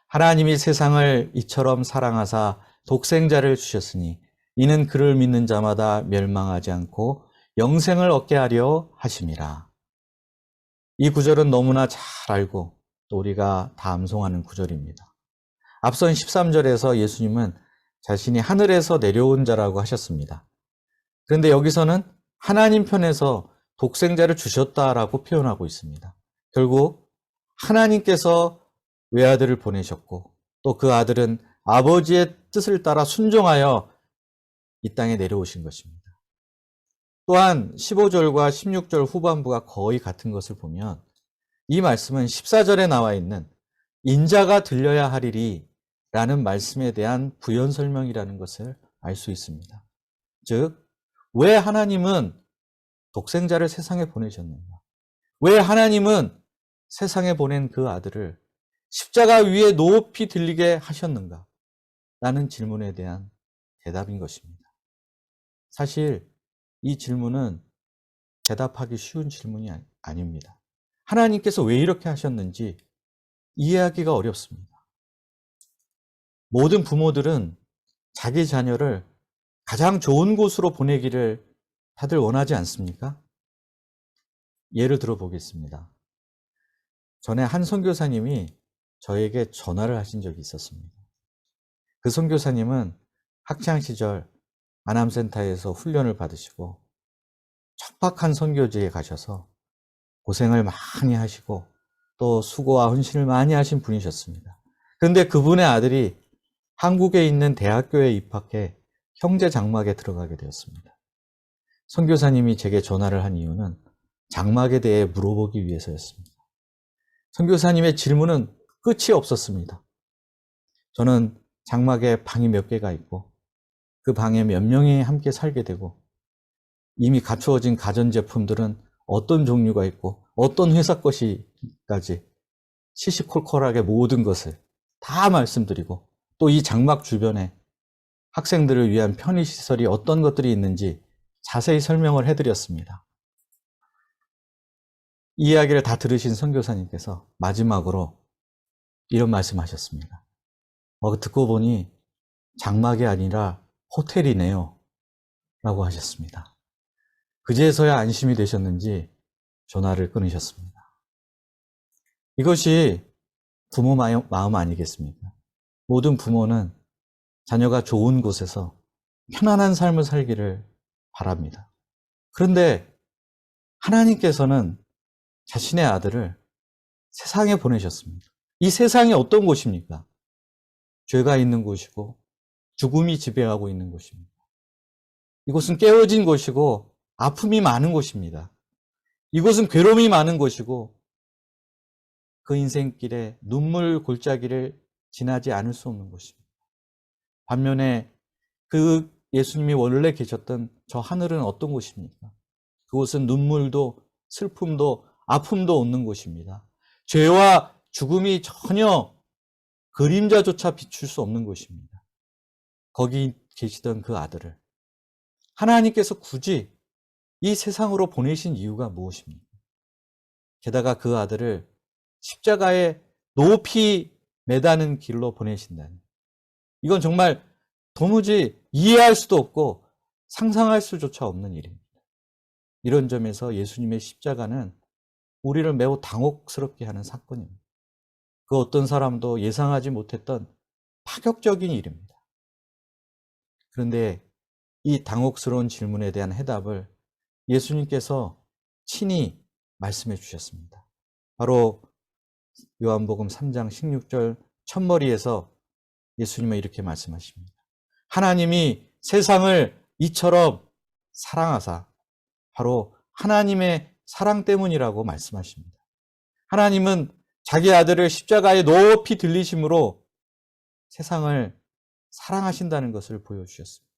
하나님이 세상을 이처럼 사랑하사 독생자를 주셨으니 이는 그를 믿는 자마다 멸망하지 않고 영생을 얻게 하려 하심이라. 이 구절은 너무나 잘 알고 또 우리가 다 암송하는 구절입니다. 앞선 13절에서 예수님은 자신이 하늘에서 내려온 자라고 하셨습니다. 그런데 여기서는 하나님 편에서 독생자를 주셨다라고 표현하고 있습니다. 결국 하나님께서 외아들을 보내셨고 또 그 아들은 아버지의 뜻을 따라 순종하여 이 땅에 내려오신 것입니다. 또한 15절과 16절 후반부가 거의 같은 것을 보면 이 말씀은 14절에 나와 있는 인자가 들려야 하리리 라는 말씀에 대한 부연 설명이라는 것을 알 수 있습니다. 즉, 왜 하나님은 독생자를 세상에 보내셨는가? 왜 하나님은 세상에 보낸 그 아들을 십자가 위에 높이 들리게 하셨는가? 라는 질문에 대한 대답인 것입니다. 사실 이 질문은 대답하기 쉬운 질문이 아닙니다. 하나님께서 왜 이렇게 하셨는지 이해하기가 어렵습니다. 모든 부모들은 자기 자녀를 가장 좋은 곳으로 보내기를 다들 원하지 않습니까? 예를 들어 보겠습니다. 전에 한 선교사님이 저에게 전화를 하신 적이 있었습니다. 그 선교사님은 학창시절 아남센터에서 훈련을 받으시고 척박한 선교지에 가셔서 고생을 많이 하시고 또 수고와 헌신을 많이 하신 분이셨습니다. 그런데 그분의 아들이 한국에 있는 대학교에 입학해 형제 장막에 들어가게 되었습니다. 선교사님이 제게 전화를 한 이유는 장막에 대해 물어보기 위해서였습니다. 선교사님의 질문은 끝이 없었습니다. 저는 장막에 방이 몇 개가 있고 그 방에 몇 명이 함께 살게 되고 이미 갖추어진 가전제품들은 어떤 종류가 있고 어떤 회사 것이까지 시시콜콜하게 모든 것을 다 말씀드리고 또 이 장막 주변에 학생들을 위한 편의시설이 어떤 것들이 있는지 자세히 설명을 해드렸습니다. 이 이야기를 다 들으신 선교사님께서 마지막으로 이런 말씀하셨습니다. 듣고 보니 장막이 아니라 호텔이네요 라고 하셨습니다. 그제서야 안심이 되셨는지 전화를 끊으셨습니다. 이것이 부모 마음 아니겠습니까? 모든 부모는 자녀가 좋은 곳에서 편안한 삶을 살기를 바랍니다. 그런데 하나님께서는 자신의 아들을 세상에 보내셨습니다. 이 세상이 어떤 곳입니까? 죄가 있는 곳이고 죽음이 지배하고 있는 곳입니다. 이곳은 깨어진 곳이고 아픔이 많은 곳입니다. 이곳은 괴로움이 많은 곳이고 그 인생길에 눈물 골짜기를 지나지 않을 수 없는 곳입니다. 반면에 그 예수님이 원래 계셨던 저 하늘은 어떤 곳입니까? 그곳은 눈물도 슬픔도 아픔도 없는 곳입니다. 죄와 죽음이 전혀 그림자조차 비출 수 없는 곳입니다. 거기 계시던 그 아들을 하나님께서 굳이 이 세상으로 보내신 이유가 무엇입니까? 게다가 그 아들을 십자가에 높이 매다는 길로 보내신다니. 이건 정말 도무지 이해할 수도 없고 상상할 수조차 없는 일입니다. 이런 점에서 예수님의 십자가는 우리를 매우 당혹스럽게 하는 사건입니다. 그 어떤 사람도 예상하지 못했던 파격적인 일입니다. 그런데 이 당혹스러운 질문에 대한 해답을 예수님께서 친히 말씀해 주셨습니다. 바로 요한복음 3장 16절 첫머리에서 예수님은 이렇게 말씀하십니다. 하나님이 세상을 이처럼 사랑하사, 바로 하나님의 사랑 때문이라고 말씀하십니다. 하나님은 자기 아들을 십자가에 높이 들리심으로 세상을 사랑하신다는 것을 보여주셨습니다.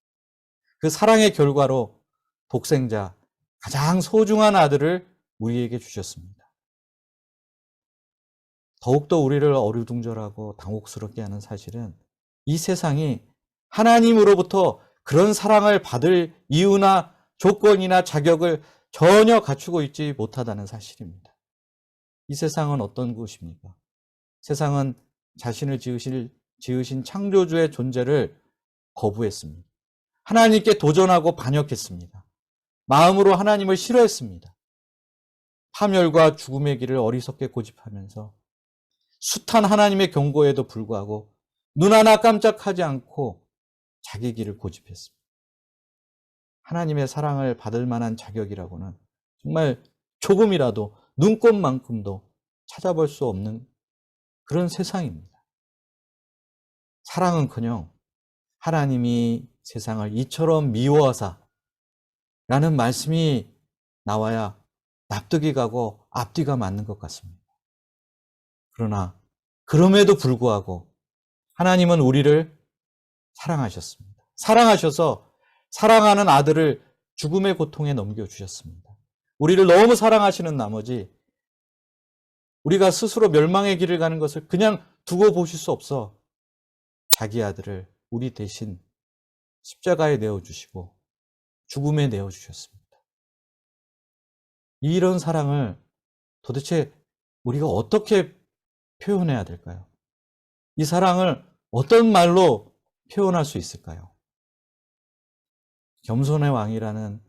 그 사랑의 결과로 독생자, 가장 소중한 아들을 우리에게 주셨습니다. 더욱더 우리를 어리둥절하고 당혹스럽게 하는 사실은 이 세상이 하나님으로부터 그런 사랑을 받을 이유나 조건이나 자격을 전혀 갖추고 있지 못하다는 사실입니다. 이 세상은 어떤 곳입니까? 세상은 자신을 지으신 창조주의 존재를 거부했습니다. 하나님께 도전하고 반역했습니다. 마음으로 하나님을 싫어했습니다. 파멸과 죽음의 길을 어리석게 고집하면서 숱한 하나님의 경고에도 불구하고 눈 하나 깜짝하지 않고 자기 길을 고집했습니다. 하나님의 사랑을 받을 만한 자격이라고는 정말 조금이라도 눈꼽만큼도 찾아볼 수 없는 그런 세상입니다. 사랑은커녕 하나님이 세상을 이처럼 미워하사 라는 말씀이 나와야 납득이 가고 앞뒤가 맞는 것 같습니다. 그러나 그럼에도 불구하고 하나님은 우리를 사랑하셨습니다. 사랑하셔서 사랑하는 아들을 죽음의 고통에 넘겨주셨습니다. 우리를 너무 사랑하시는 나머지 우리가 스스로 멸망의 길을 가는 것을 그냥 두고 보실 수 없어 자기 아들을 우리 대신 십자가에 내어주시고 죽음에 내어주셨습니다. 이런 사랑을 도대체 우리가 어떻게 표현해야 될까요? 이 사랑을 어떤 말로 표현할 수 있을까요? 겸손의 왕이라는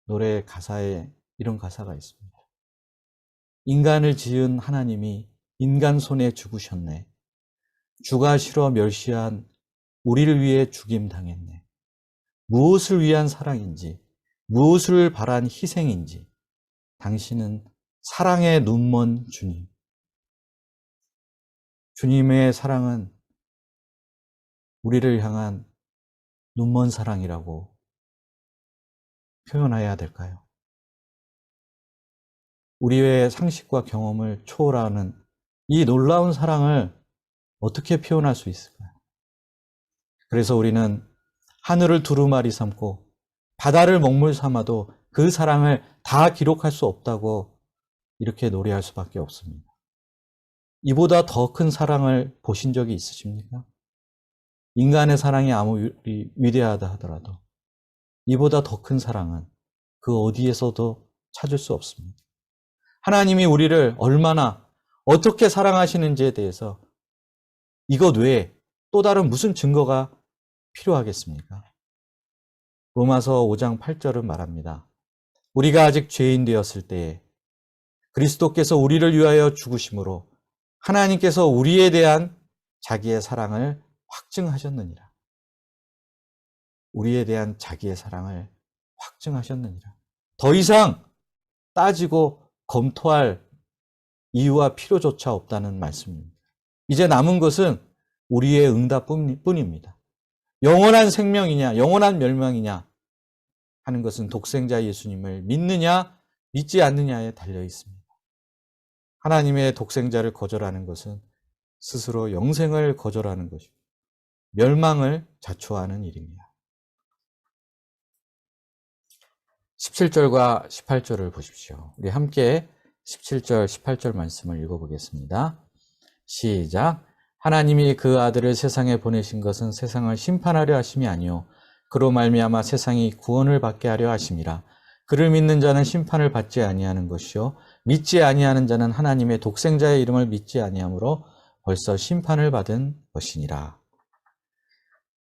노래 가사에 이런 가사가 있습니다. 인간을 지은 하나님이 인간 손에 죽으셨네. 주가 싫어 멸시한 우리를 위해 죽임당했네. 무엇을 위한 사랑인지, 무엇을 바란 희생인지, 당신은 사랑의 눈먼 주님. 주님의 사랑은 우리를 향한 눈먼 사랑이라고 표현해야 될까요? 우리의 상식과 경험을 초월하는 이 놀라운 사랑을 어떻게 표현할 수 있을까요? 그래서 우리는 하늘을 두루마리 삼고 바다를 먹물 삼아도 그 사랑을 다 기록할 수 없다고 이렇게 노래할 수밖에 없습니다. 이보다 더 큰 사랑을 보신 적이 있으십니까? 인간의 사랑이 아무리 위대하다 하더라도 이보다 더 큰 사랑은 그 어디에서도 찾을 수 없습니다. 하나님이 우리를 얼마나 어떻게 사랑하시는지에 대해서 이것 외에 또 다른 무슨 증거가 필요하겠습니까? 로마서 5장 8절은 말합니다. 우리가 아직 죄인 되었을 때에 그리스도께서 우리를 위하여 죽으심으로 하나님께서 우리에 대한 자기의 사랑을 확증하셨느니라. 우리에 대한 자기의 사랑을 확증하셨느니라. 더 이상 따지고 검토할 이유와 필요조차 없다는 말씀입니다. 이제 남은 것은 우리의 응답뿐입니다. 영원한 생명이냐, 영원한 멸망이냐 하는 것은 독생자 예수님을 믿느냐, 믿지 않느냐에 달려 있습니다. 하나님의 독생자를 거절하는 것은 스스로 영생을 거절하는 것이고 멸망을 자초하는 일입니다. 17절과 18절을 보십시오. 우리 함께 17절, 18절 말씀을 읽어보겠습니다. 시작. 하나님이 그 아들을 세상에 보내신 것은 세상을 심판하려 하심이 아니요 그로 말미암아 세상이 구원을 받게 하려 하심이라. 그를 믿는 자는 심판을 받지 아니하는 것이요 믿지 아니하는 자는 하나님의 독생자의 이름을 믿지 아니하므로 벌써 심판을 받은 것이니라.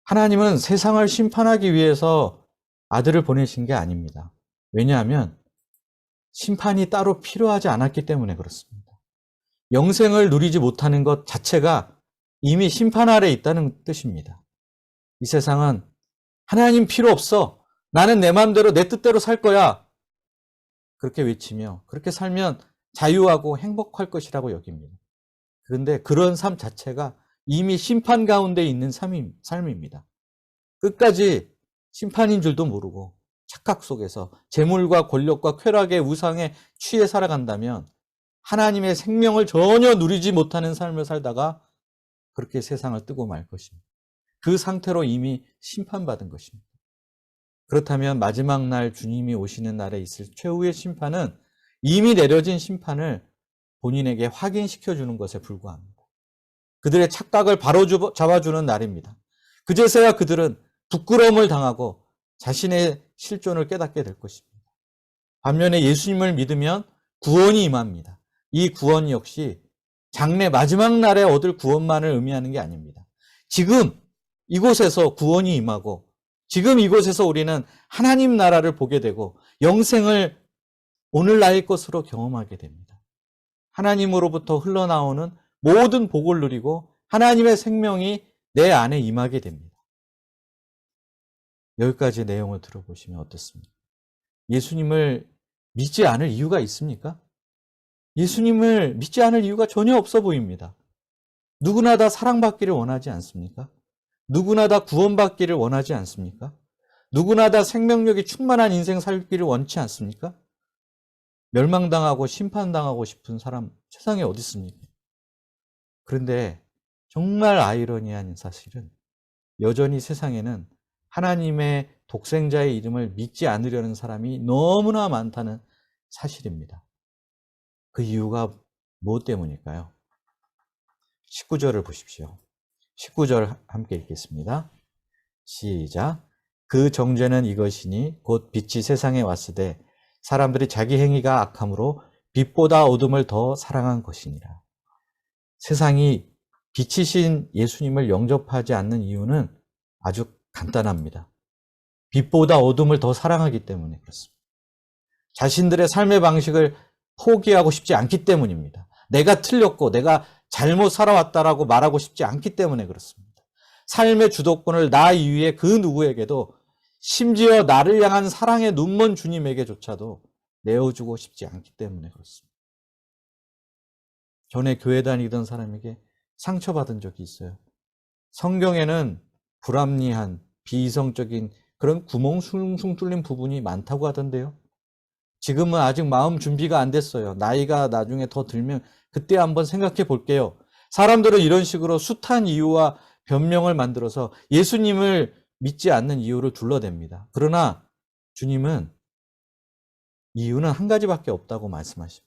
하나님은 세상을 심판하기 위해서 아들을 보내신 게 아닙니다. 왜냐하면 심판이 따로 필요하지 않았기 때문에 그렇습니다. 영생을 누리지 못하는 것 자체가 이미 심판 아래 있다는 뜻입니다. 이 세상은 하나님 필요 없어. 나는 내 마음대로 내 뜻대로 살 거야. 그렇게 외치며 그렇게 살면 자유하고 행복할 것이라고 여깁니다. 그런데 그런 삶 자체가 이미 심판 가운데 있는 삶입니다. 끝까지 심판인 줄도 모르고 착각 속에서 재물과 권력과 쾌락의 우상에 취해 살아간다면 하나님의 생명을 전혀 누리지 못하는 삶을 살다가 그렇게 세상을 뜨고 말 것입니다. 그 상태로 이미 심판받은 것입니다. 그렇다면 마지막 날 주님이 오시는 날에 있을 최후의 심판은 이미 내려진 심판을 본인에게 확인시켜주는 것에 불과합니다. 그들의 착각을 바로 잡아주는 날입니다. 그제서야 그들은 부끄러움을 당하고 자신의 실존을 깨닫게 될 것입니다. 반면에 예수님을 믿으면 구원이 임합니다. 이 구원 역시 장래 마지막 날에 얻을 구원만을 의미하는 게 아닙니다. 지금 이곳에서 구원이 임하고 지금 이곳에서 우리는 하나님 나라를 보게 되고 영생을 오늘 나의 것으로 경험하게 됩니다. 하나님으로부터 흘러나오는 모든 복을 누리고 하나님의 생명이 내 안에 임하게 됩니다. 여기까지 내용을 들어보시면 어떻습니까? 예수님을 믿지 않을 이유가 있습니까? 예수님을 믿지 않을 이유가 전혀 없어 보입니다. 누구나 다 사랑받기를 원하지 않습니까? 누구나 다 구원받기를 원하지 않습니까? 누구나 다 생명력이 충만한 인생 살기를 원치 않습니까? 멸망당하고 심판당하고 싶은 사람 세상에 어디 있습니까? 그런데 정말 아이러니한 사실은 여전히 세상에는 하나님의 독생자의 이름을 믿지 않으려는 사람이 너무나 많다는 사실입니다. 그 이유가 무엇 때문일까요? 19절을 보십시오. 19절 함께 읽겠습니다. 시작. 그 정죄는 이것이니 곧 빛이 세상에 왔으되 사람들이 자기 행위가 악함으로 빛보다 어둠을 더 사랑한 것이니라. 세상이 빛이신 예수님을 영접하지 않는 이유는 아주 간단합니다. 빛보다 어둠을 더 사랑하기 때문에 그렇습니다. 자신들의 삶의 방식을 포기하고 싶지 않기 때문입니다. 내가 틀렸고 내가 잘못 살아왔다라고 말하고 싶지 않기 때문에 그렇습니다. 삶의 주도권을 나 이외의 그 누구에게도, 심지어 나를 향한 사랑의 눈먼 주님에게조차도 내어주고 싶지 않기 때문에 그렇습니다. 전에 교회 다니던 사람에게 상처받은 적이 있어요. 성경에는 불합리한 비이성적인 그런 구멍 숭숭 뚫린 부분이 많다고 하던데요. 지금은 아직 마음 준비가 안 됐어요. 나이가 나중에 더 들면 그때 한번 생각해 볼게요. 사람들은 이런 식으로 숱한 이유와 변명을 만들어서 예수님을 믿지 않는 이유를 둘러댑니다. 그러나 주님은 이유는 한 가지밖에 없다고 말씀하십니다.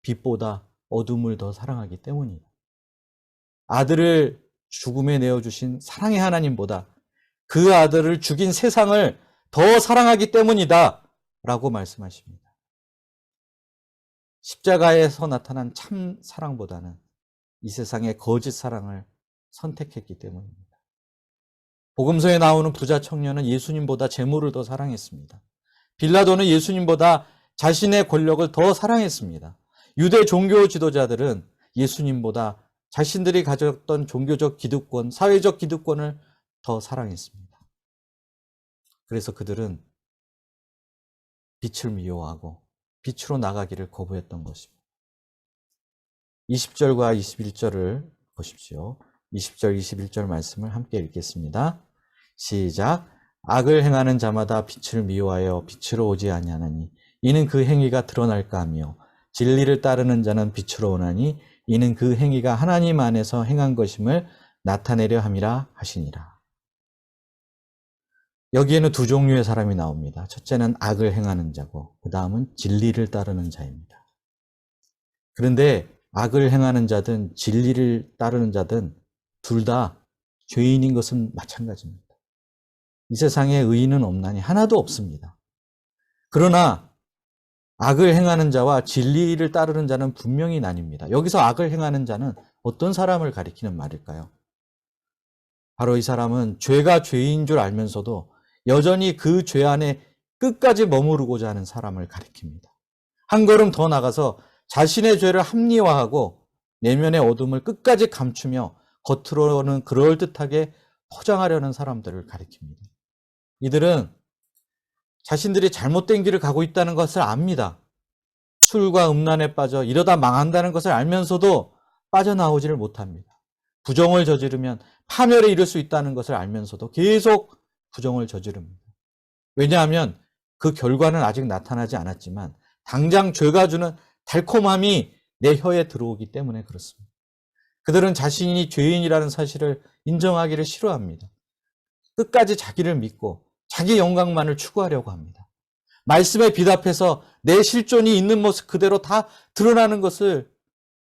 빛보다 어둠을 더 사랑하기 때문이다. 아들을 죽음에 내어주신 사랑의 하나님보다 그 아들을 죽인 세상을 더 사랑하기 때문이다 라고 말씀하십니다. 십자가에서 나타난 참 사랑보다는 이 세상의 거짓 사랑을 선택했기 때문입니다. 복음서에 나오는 부자 청년은 예수님보다 재물을 더 사랑했습니다. 빌라도는 예수님보다 자신의 권력을 더 사랑했습니다. 유대 종교 지도자들은 예수님보다 자신들이 가졌던 종교적 기득권, 사회적 기득권을 더 사랑했습니다. 그래서 그들은 빛을 미워하고 빛으로 나가기를 거부했던 것입니다. 20절과 21절을 보십시오. 20절, 21절 말씀을 함께 읽겠습니다. 시작. 악을 행하는 자마다 빛을 미워하여 빛으로 오지 아니하나니 이는 그 행위가 드러날까 하며 진리를 따르는 자는 빛으로 오나니 이는 그 행위가 하나님 안에서 행한 것임을 나타내려 함이라 하시니라. 여기에는 두 종류의 사람이 나옵니다. 첫째는 악을 행하는 자고 그 다음은 진리를 따르는 자입니다. 그런데 악을 행하는 자든 진리를 따르는 자든 둘 다 죄인인 것은 마찬가지입니다. 이 세상에 의인은 없나니 하나도 없습니다. 그러나 악을 행하는 자와 진리를 따르는 자는 분명히 나뉩니다. 여기서 악을 행하는 자는 어떤 사람을 가리키는 말일까요? 바로 이 사람은 죄가 죄인 줄 알면서도 여전히 그 죄 안에 끝까지 머무르고자 하는 사람을 가리킵니다. 한 걸음 더 나가서 자신의 죄를 합리화하고 내면의 어둠을 끝까지 감추며 겉으로는 그럴듯하게 포장하려는 사람들을 가리킵니다. 이들은 자신들이 잘못된 길을 가고 있다는 것을 압니다. 술과 음란에 빠져 이러다 망한다는 것을 알면서도 빠져나오지를 못합니다. 부정을 저지르면 파멸에 이를 수 있다는 것을 알면서도 계속 부정을 저지릅니다. 왜냐하면 그 결과는 아직 나타나지 않았지만 당장 죄가 주는 달콤함이 내 혀에 들어오기 때문에 그렇습니다. 그들은 자신이 죄인이라는 사실을 인정하기를 싫어합니다. 끝까지 자기를 믿고 자기 영광만을 추구하려고 합니다. 말씀에 비답해서 내 실존이 있는 모습 그대로 다 드러나는 것을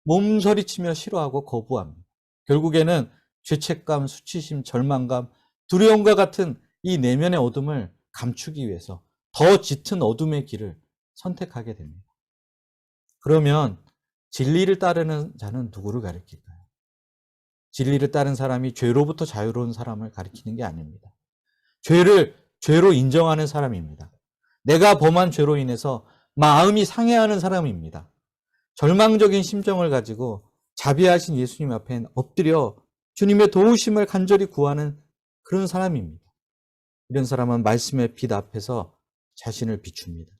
몸서리치며 싫어하고 거부합니다. 결국에는 죄책감, 수치심, 절망감, 두려움과 같은 이 내면의 어둠을 감추기 위해서 더 짙은 어둠의 길을 선택하게 됩니다. 그러면 진리를 따르는 자는 누구를 가리킬까요? 진리를 따른 사람이 죄로부터 자유로운 사람을 가리키는 게 아닙니다. 죄를 죄로 인정하는 사람입니다. 내가 범한 죄로 인해서 마음이 상해하는 사람입니다. 절망적인 심정을 가지고 자비하신 예수님 앞에 엎드려 주님의 도우심을 간절히 구하는 그런 사람입니다. 이런 사람은 말씀의 빛 앞에서 자신을 비춥니다.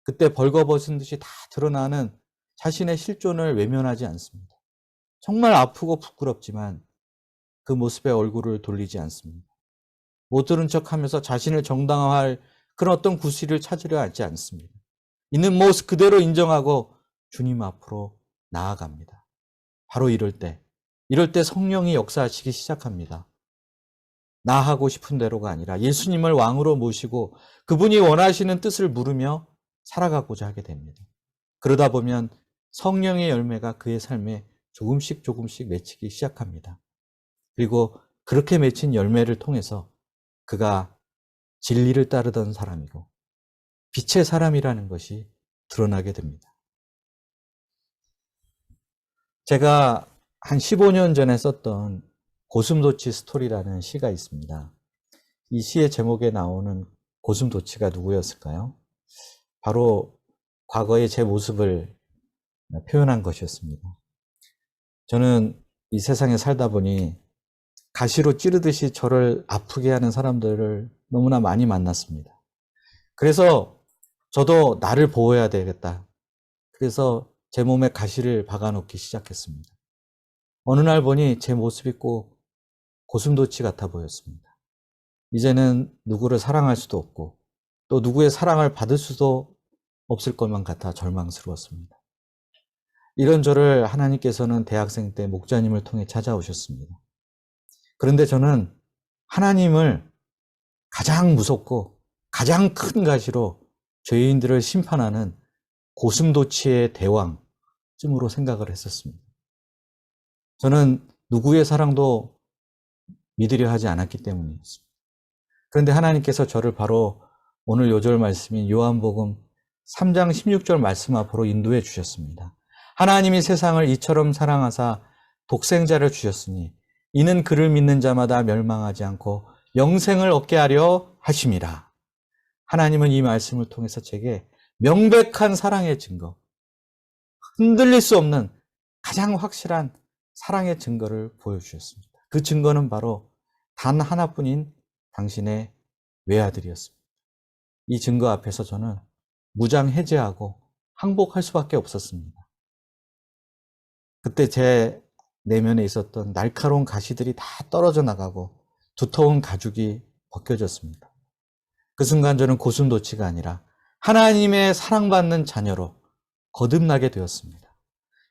그때 벌거벗은 듯이 다 드러나는 자신의 실존을 외면하지 않습니다. 정말 아프고 부끄럽지만 그 모습에 얼굴을 돌리지 않습니다. 못 들은 척하면서 자신을 정당화할 그런 어떤 구실을 찾으려 하지 않습니다. 있는 모습 그대로 인정하고 주님 앞으로 나아갑니다. 바로 이럴 때 성령이 역사하시기 시작합니다. 나 하고 싶은 대로가 아니라 예수님을 왕으로 모시고 그분이 원하시는 뜻을 물으며 살아가고자 하게 됩니다. 그러다 보면 성령의 열매가 그의 삶에 조금씩 맺히기 시작합니다. 그리고 그렇게 맺힌 열매를 통해서 그가 진리를 따르던 사람이고 빛의 사람이라는 것이 드러나게 됩니다. 제가 한 15년 전에 썼던 고슴도치 스토리라는 시가 있습니다. 이 시의 제목에 나오는 고슴도치가 누구였을까요? 바로 과거의 제 모습을 표현한 것이었습니다. 저는 이 세상에 살다 보니 가시로 찌르듯이 저를 아프게 하는 사람들을 너무나 많이 만났습니다. 그래서 저도 나를 보호해야 되겠다. 그래서 제 몸에 가시를 박아놓기 시작했습니다. 어느 날 보니 제 모습이 꼭 고슴도치 같아 보였습니다. 이제는 누구를 사랑할 수도 없고 또 누구의 사랑을 받을 수도 없을 것만 같아 절망스러웠습니다. 이런 저를 하나님께서는 대학생 때 목자님을 통해 찾아오셨습니다. 그런데 저는 하나님을 가장 무섭고 가장 큰 가시로 죄인들을 심판하는 고슴도치의 대왕쯤으로 생각을 했었습니다. 저는 누구의 사랑도 믿으려 하지 않았기 때문이었습니다. 그런데 하나님께서 저를 바로 오늘 요절 말씀인 요한복음 3장 16절 말씀 앞으로 인도해 주셨습니다. 하나님이 세상을 이처럼 사랑하사 독생자를 주셨으니 이는 그를 믿는 자마다 멸망하지 않고 영생을 얻게 하려 하심이라. 하나님은 이 말씀을 통해서 제게 명백한 사랑의 증거, 흔들릴 수 없는 가장 확실한 사랑의 증거를 보여주셨습니다. 그 증거는 바로 단 하나뿐인 당신의 외아들이었습니다. 이 증거 앞에서 저는 무장해제하고 항복할 수밖에 없었습니다. 그때 제 내면에 있었던 날카로운 가시들이 다 떨어져 나가고 두터운 가죽이 벗겨졌습니다. 그 순간 저는 고슴도치가 아니라 하나님의 사랑받는 자녀로 거듭나게 되었습니다.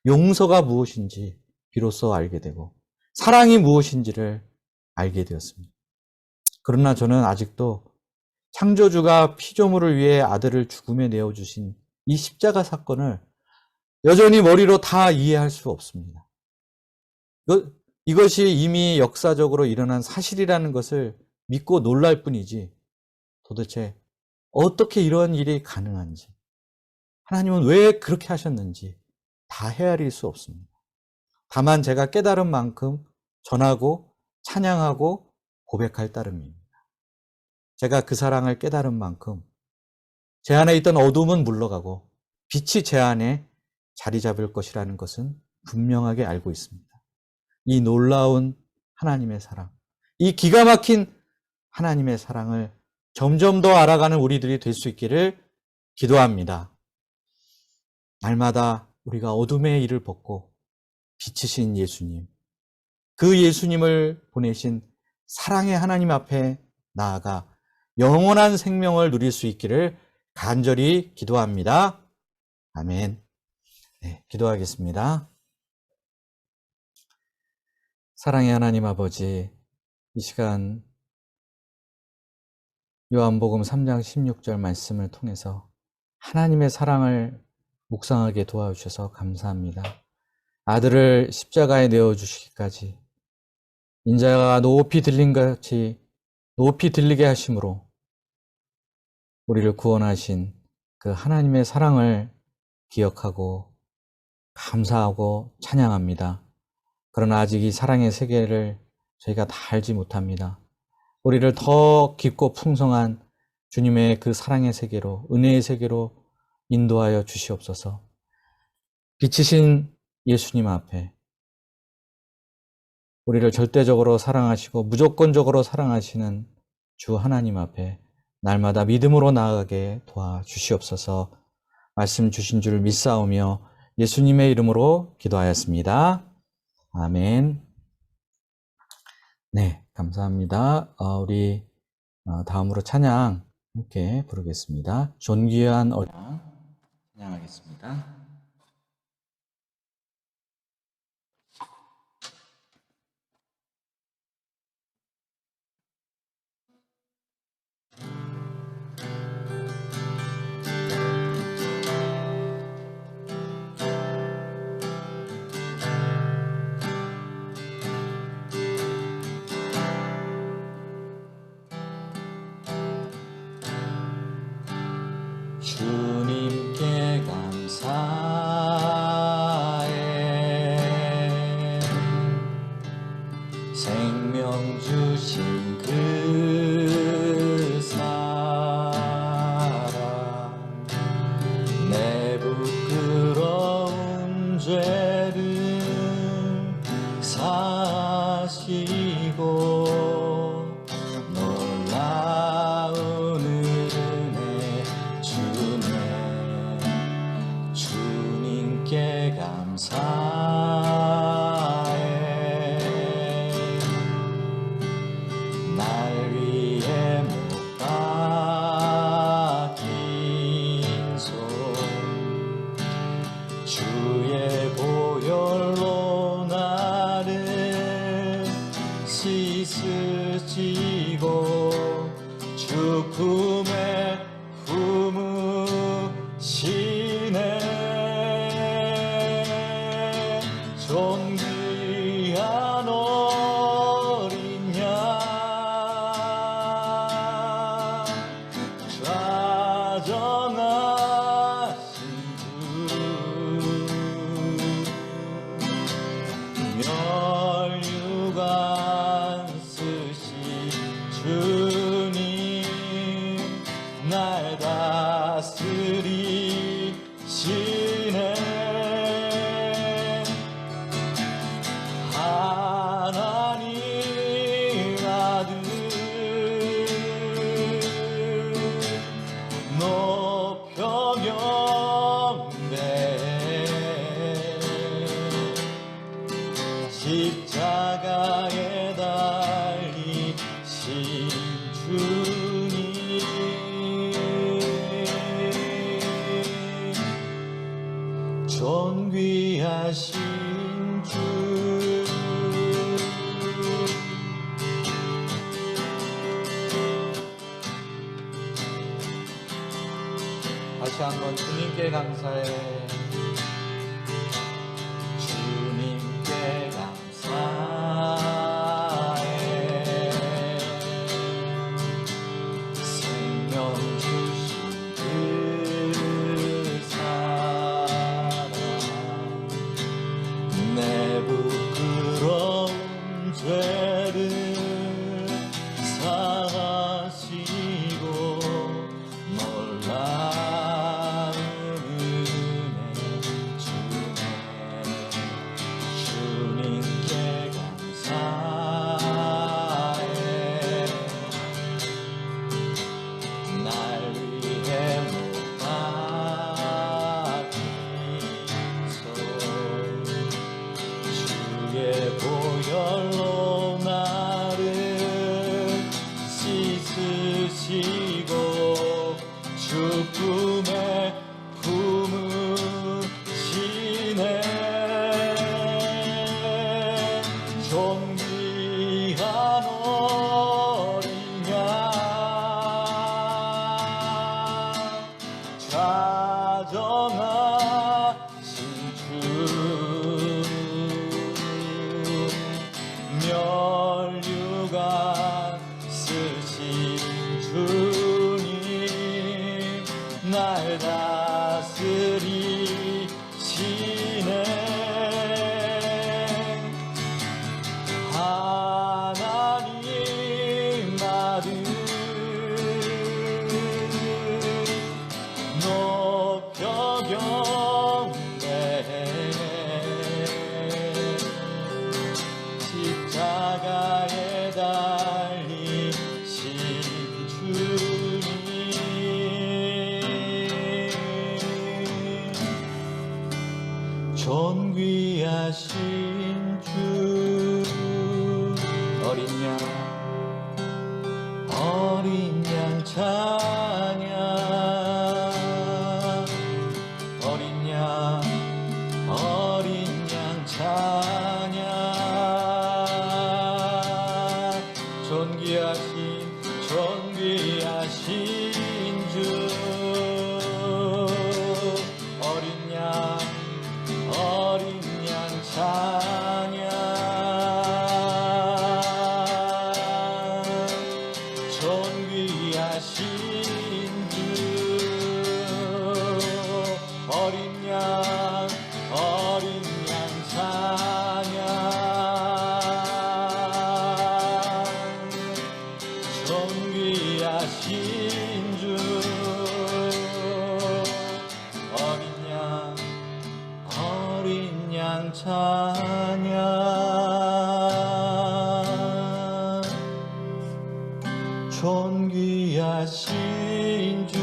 용서가 무엇인지 비로소 알게 되고 사랑이 무엇인지를 알게 되었습니다. 그러나 저는 아직도 창조주가 피조물을 위해 아들을 죽음에 내어주신 이 십자가 사건을 여전히 머리로 다 이해할 수 없습니다. 이것이 이미 역사적으로 일어난 사실이라는 것을 믿고 놀랄 뿐이지 도대체 어떻게 이런 일이 가능한지, 하나님은 왜 그렇게 하셨는지 다 헤아릴 수 없습니다. 다만 제가 깨달은 만큼 전하고 찬양하고 고백할 따름입니다. 제가 그 사랑을 깨달은 만큼 제 안에 있던 어둠은 물러가고 빛이 제 안에 자리 잡을 것이라는 것은 분명하게 알고 있습니다. 이 놀라운 하나님의 사랑, 이 기가 막힌 하나님의 사랑을 점점 더 알아가는 우리들이 될 수 있기를 기도합니다. 날마다 우리가 어둠의 일을 벗고 빛이신 예수님, 그 예수님을 보내신 사랑의 하나님 앞에 나아가 영원한 생명을 누릴 수 있기를 간절히 기도합니다. 아멘. 네, 기도하겠습니다. 사랑의 하나님 아버지, 이 시간 요한복음 3장 16절 말씀을 통해서 하나님의 사랑을 묵상하게 도와주셔서 감사합니다. 아들을 십자가에 내어주시기까지 인자가 높이 들린 같이 높이 들리게 하심으로 우리를 구원하신 그 하나님의 사랑을 기억하고 감사하고 찬양합니다. 그러나 아직 이 사랑의 세계를 저희가 다 알지 못합니다. 우리를 더 깊고 풍성한 주님의 그 사랑의 세계로, 은혜의 세계로 인도하여 주시옵소서. 빛이신 예수님 앞에 우리를 절대적으로 사랑하시고 무조건적으로 사랑하시는 주 하나님 앞에 날마다 믿음으로 나아가게 도와주시옵소서. 말씀 주신 줄 믿사오며 예수님의 이름으로 기도하였습니다. 아멘. 네, 감사합니다. 우리 다음으로 찬양 함께 부르겠습니다. 존귀한 어린 찬양하겠습니다. 주님께 감사해 생명 주신 그 사랑 내 부끄러운 죄를 사시고 놀라운 은혜 주네 주님께 감사해 날 위해 못 박힌 손 주의 보혈로 나를 씻으시고 죽음에 품으시네 존귀한 어린 양 좌정하신 주 멸류관 쓰신 주님 날 다스리시네 하나님 아들 높여 경배해 십자가에 달리신 주님 존귀하신 주 다시 한번 주님께 감사해 주님께 감사해 생명 주신 그 사랑 내 부끄러운 죄를 사하시고 놀라운 은혜 주네 주님께 감사해 날 위해 못 박힌 손 주의 보혈로 나를 씻으시고 죽음에 품으시네 존귀한 어린 양 좌정하신 주 멸류관 쓰신 주님 날 다스리시네 하나님 아들 높여 경배해 십자가에 어린 양 찬양 어린 양 찬양 존귀하신 주 어린 양 찬양 존귀하신 주 어린 양 찬양 존귀하신 주 어린 양 찬양 존귀하신 주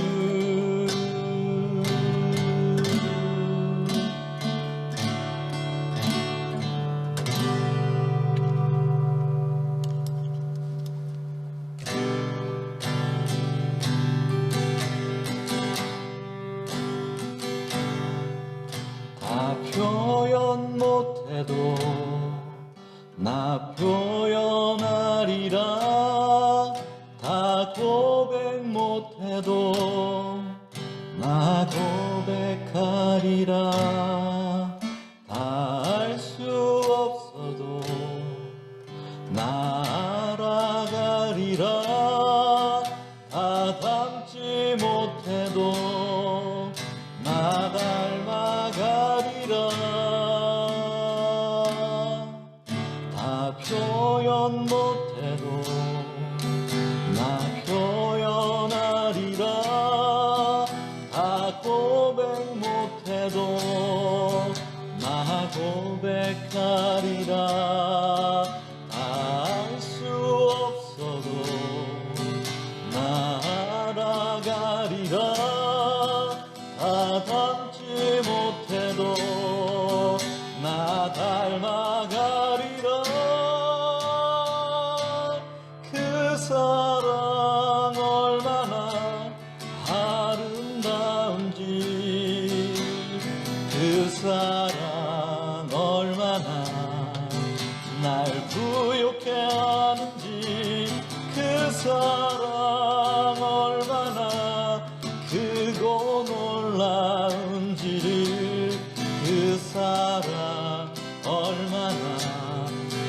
다 표현 못해도 나 표현하리라 다 고백 못해도 나 고백하리라 다 알 수 없어도 나 알아가리라 다 담지 못해도 나 닮아가리라 다 표현 못해도 나 표현하리라 다 고백 못해도 나 고백하리라 알 수 없어도 나 알아가리라 다 담지 못해도 나 닮아가리라 그 사랑 얼마나 아름다운지 그 사랑 얼마나 날 부욕해 하는지 그 사랑 얼마나 크고 놀라운지를 그 사랑 얼마나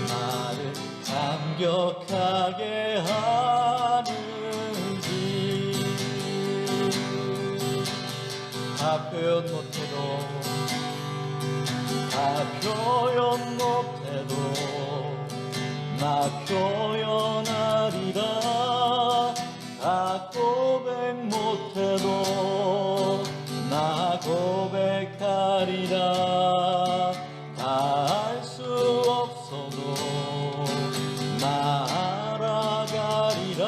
나를 감격하게 하는지 다 표현 못해도 다 표현 못해도 나 표현하리라 다 고백 못해도 나 고백하리라 다 알 수 없어도 나 알아가리라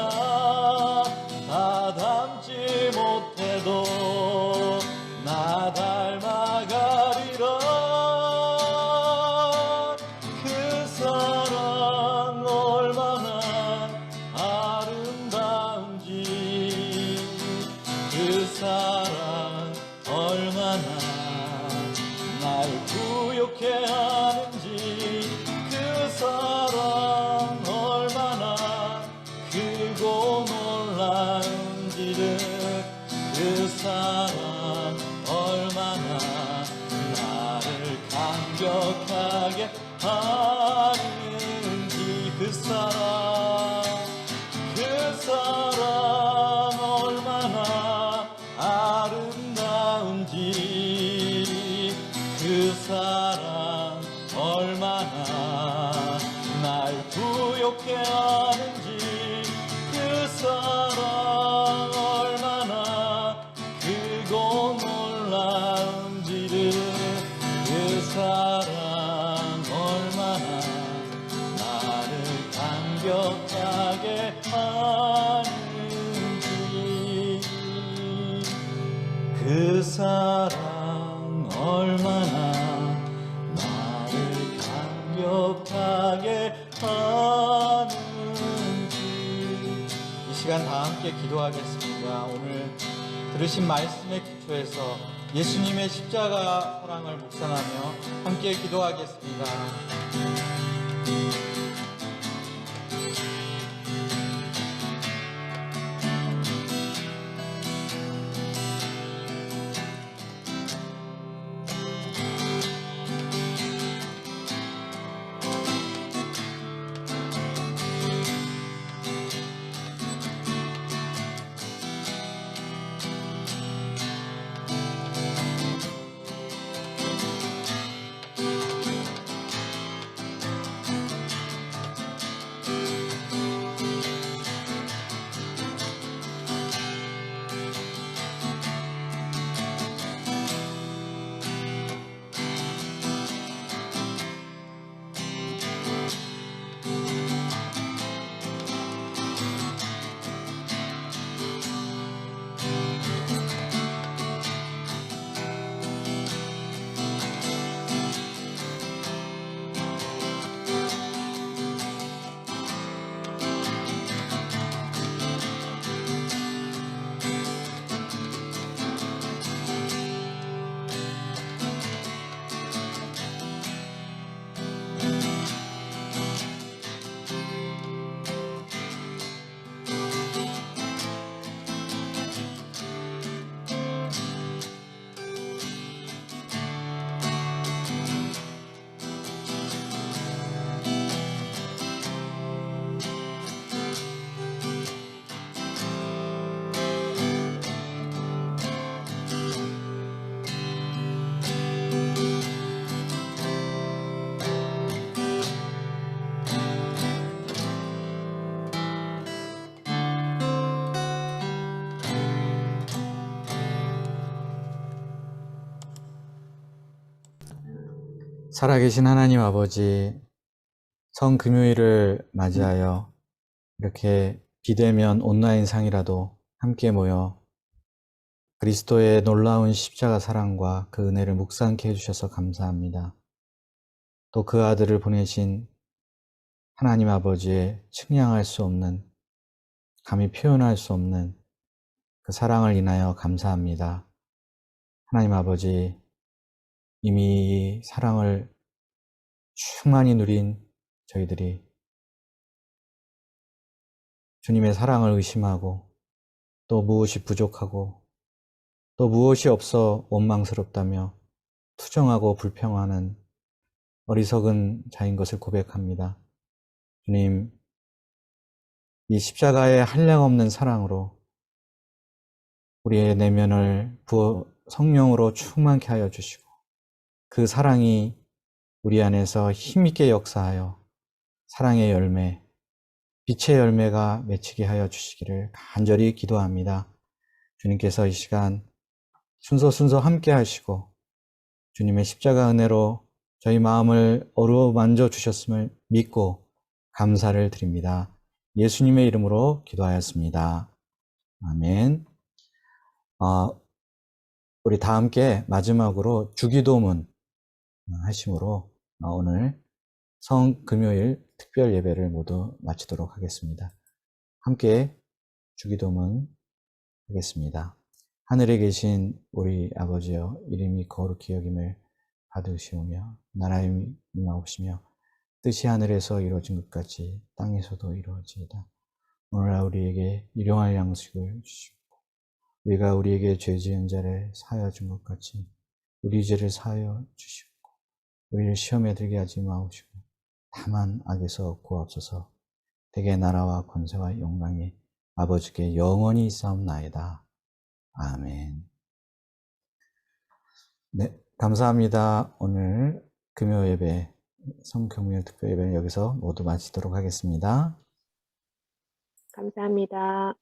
다 담지 못해도 나 닮아가리라 그 사랑 얼마나 아름다운지 그 사랑 얼마나 날 부욕해 하는지 그 사랑 얼마나 크고 놀라운지를 그 사랑 얼마나 나를 감격하게 하는지 그 사랑 얼마나 아름다운지 그 사랑 얼마나 날 부욕해 하는지 그 사랑 얼마나 크고 놀라운지를 그 사랑 얼마나 나를 감격하게 하는지 그 사랑 얼마나 나를 감격하게 하는지 시간 다 함께 기도하겠습니다. 오늘 들으신 말씀의 기초에서 예수님의 십자가 사랑을 묵상하며 함께 기도하겠습니다. 살아계신 하나님 아버지, 성금요일을 맞이하여 이렇게 비대면 온라인상이라도 함께 모여 그리스도의 놀라운 십자가 사랑과 그 은혜를 묵상케 해주셔서 감사합니다. 또 그 아들을 보내신 하나님 아버지의 측량할 수 없는, 감히 표현할 수 없는 그 사랑을 인하여 감사합니다. 하나님 아버지, 이미 이 사랑을 충만히 누린 저희들이 주님의 사랑을 의심하고 또 무엇이 부족하고 또 무엇이 없어 원망스럽다며 투정하고 불평하는 어리석은 자인 것을 고백합니다. 주님, 이 십자가의 한량없는 사랑으로 우리의 내면을 성령으로 충만케 하여 주시고 그 사랑이 우리 안에서 힘있게 역사하여 사랑의 열매, 빛의 열매가 맺히게 하여 주시기를 간절히 기도합니다. 주님께서 이 시간 순서 함께 하시고 주님의 십자가 은혜로 저희 마음을 어루만져 주셨음을 믿고 감사를 드립니다. 예수님의 이름으로 기도하였습니다. 아멘. 우리 다 함께 마지막으로 주기도문 하심으로 오늘 성금요일 특별 예배를 모두 마치도록 하겠습니다. 함께 주기도문 하겠습니다. 하늘에 계신 우리 아버지여, 이름이 거룩히 여김을 받으시오며 나라의 임하옵시며 뜻이 하늘에서 이루어진 것 같이 땅에서도 이루어지이다. 오늘날 우리에게 일용할 양식을 주시고 우리가 우리에게 죄 지은 자를 사하여 준 것 같이 우리 죄를 사하여 주시고 우리를 시험에 들게 하지 마옵시고 다만 악에서 구하옵소서. 대개 나라와 권세와 영광이 아버지께 영원히 있사옵나이다. 아멘. 네, 감사합니다. 오늘 금요 예배, 성금요일 특별 예배는 여기서 모두 마치도록 하겠습니다. 감사합니다.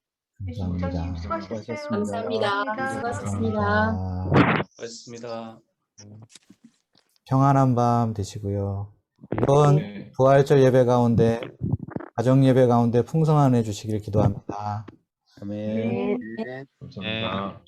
수고하셨습니다. 감사합니다. 수고하셨습니다. 고맙습니다. 평안한 밤 되시고요. 이번 부활절 예배 가운데, 가정 예배 가운데 풍성한 해 주시길 기도합니다. 아멘. 감사합니다.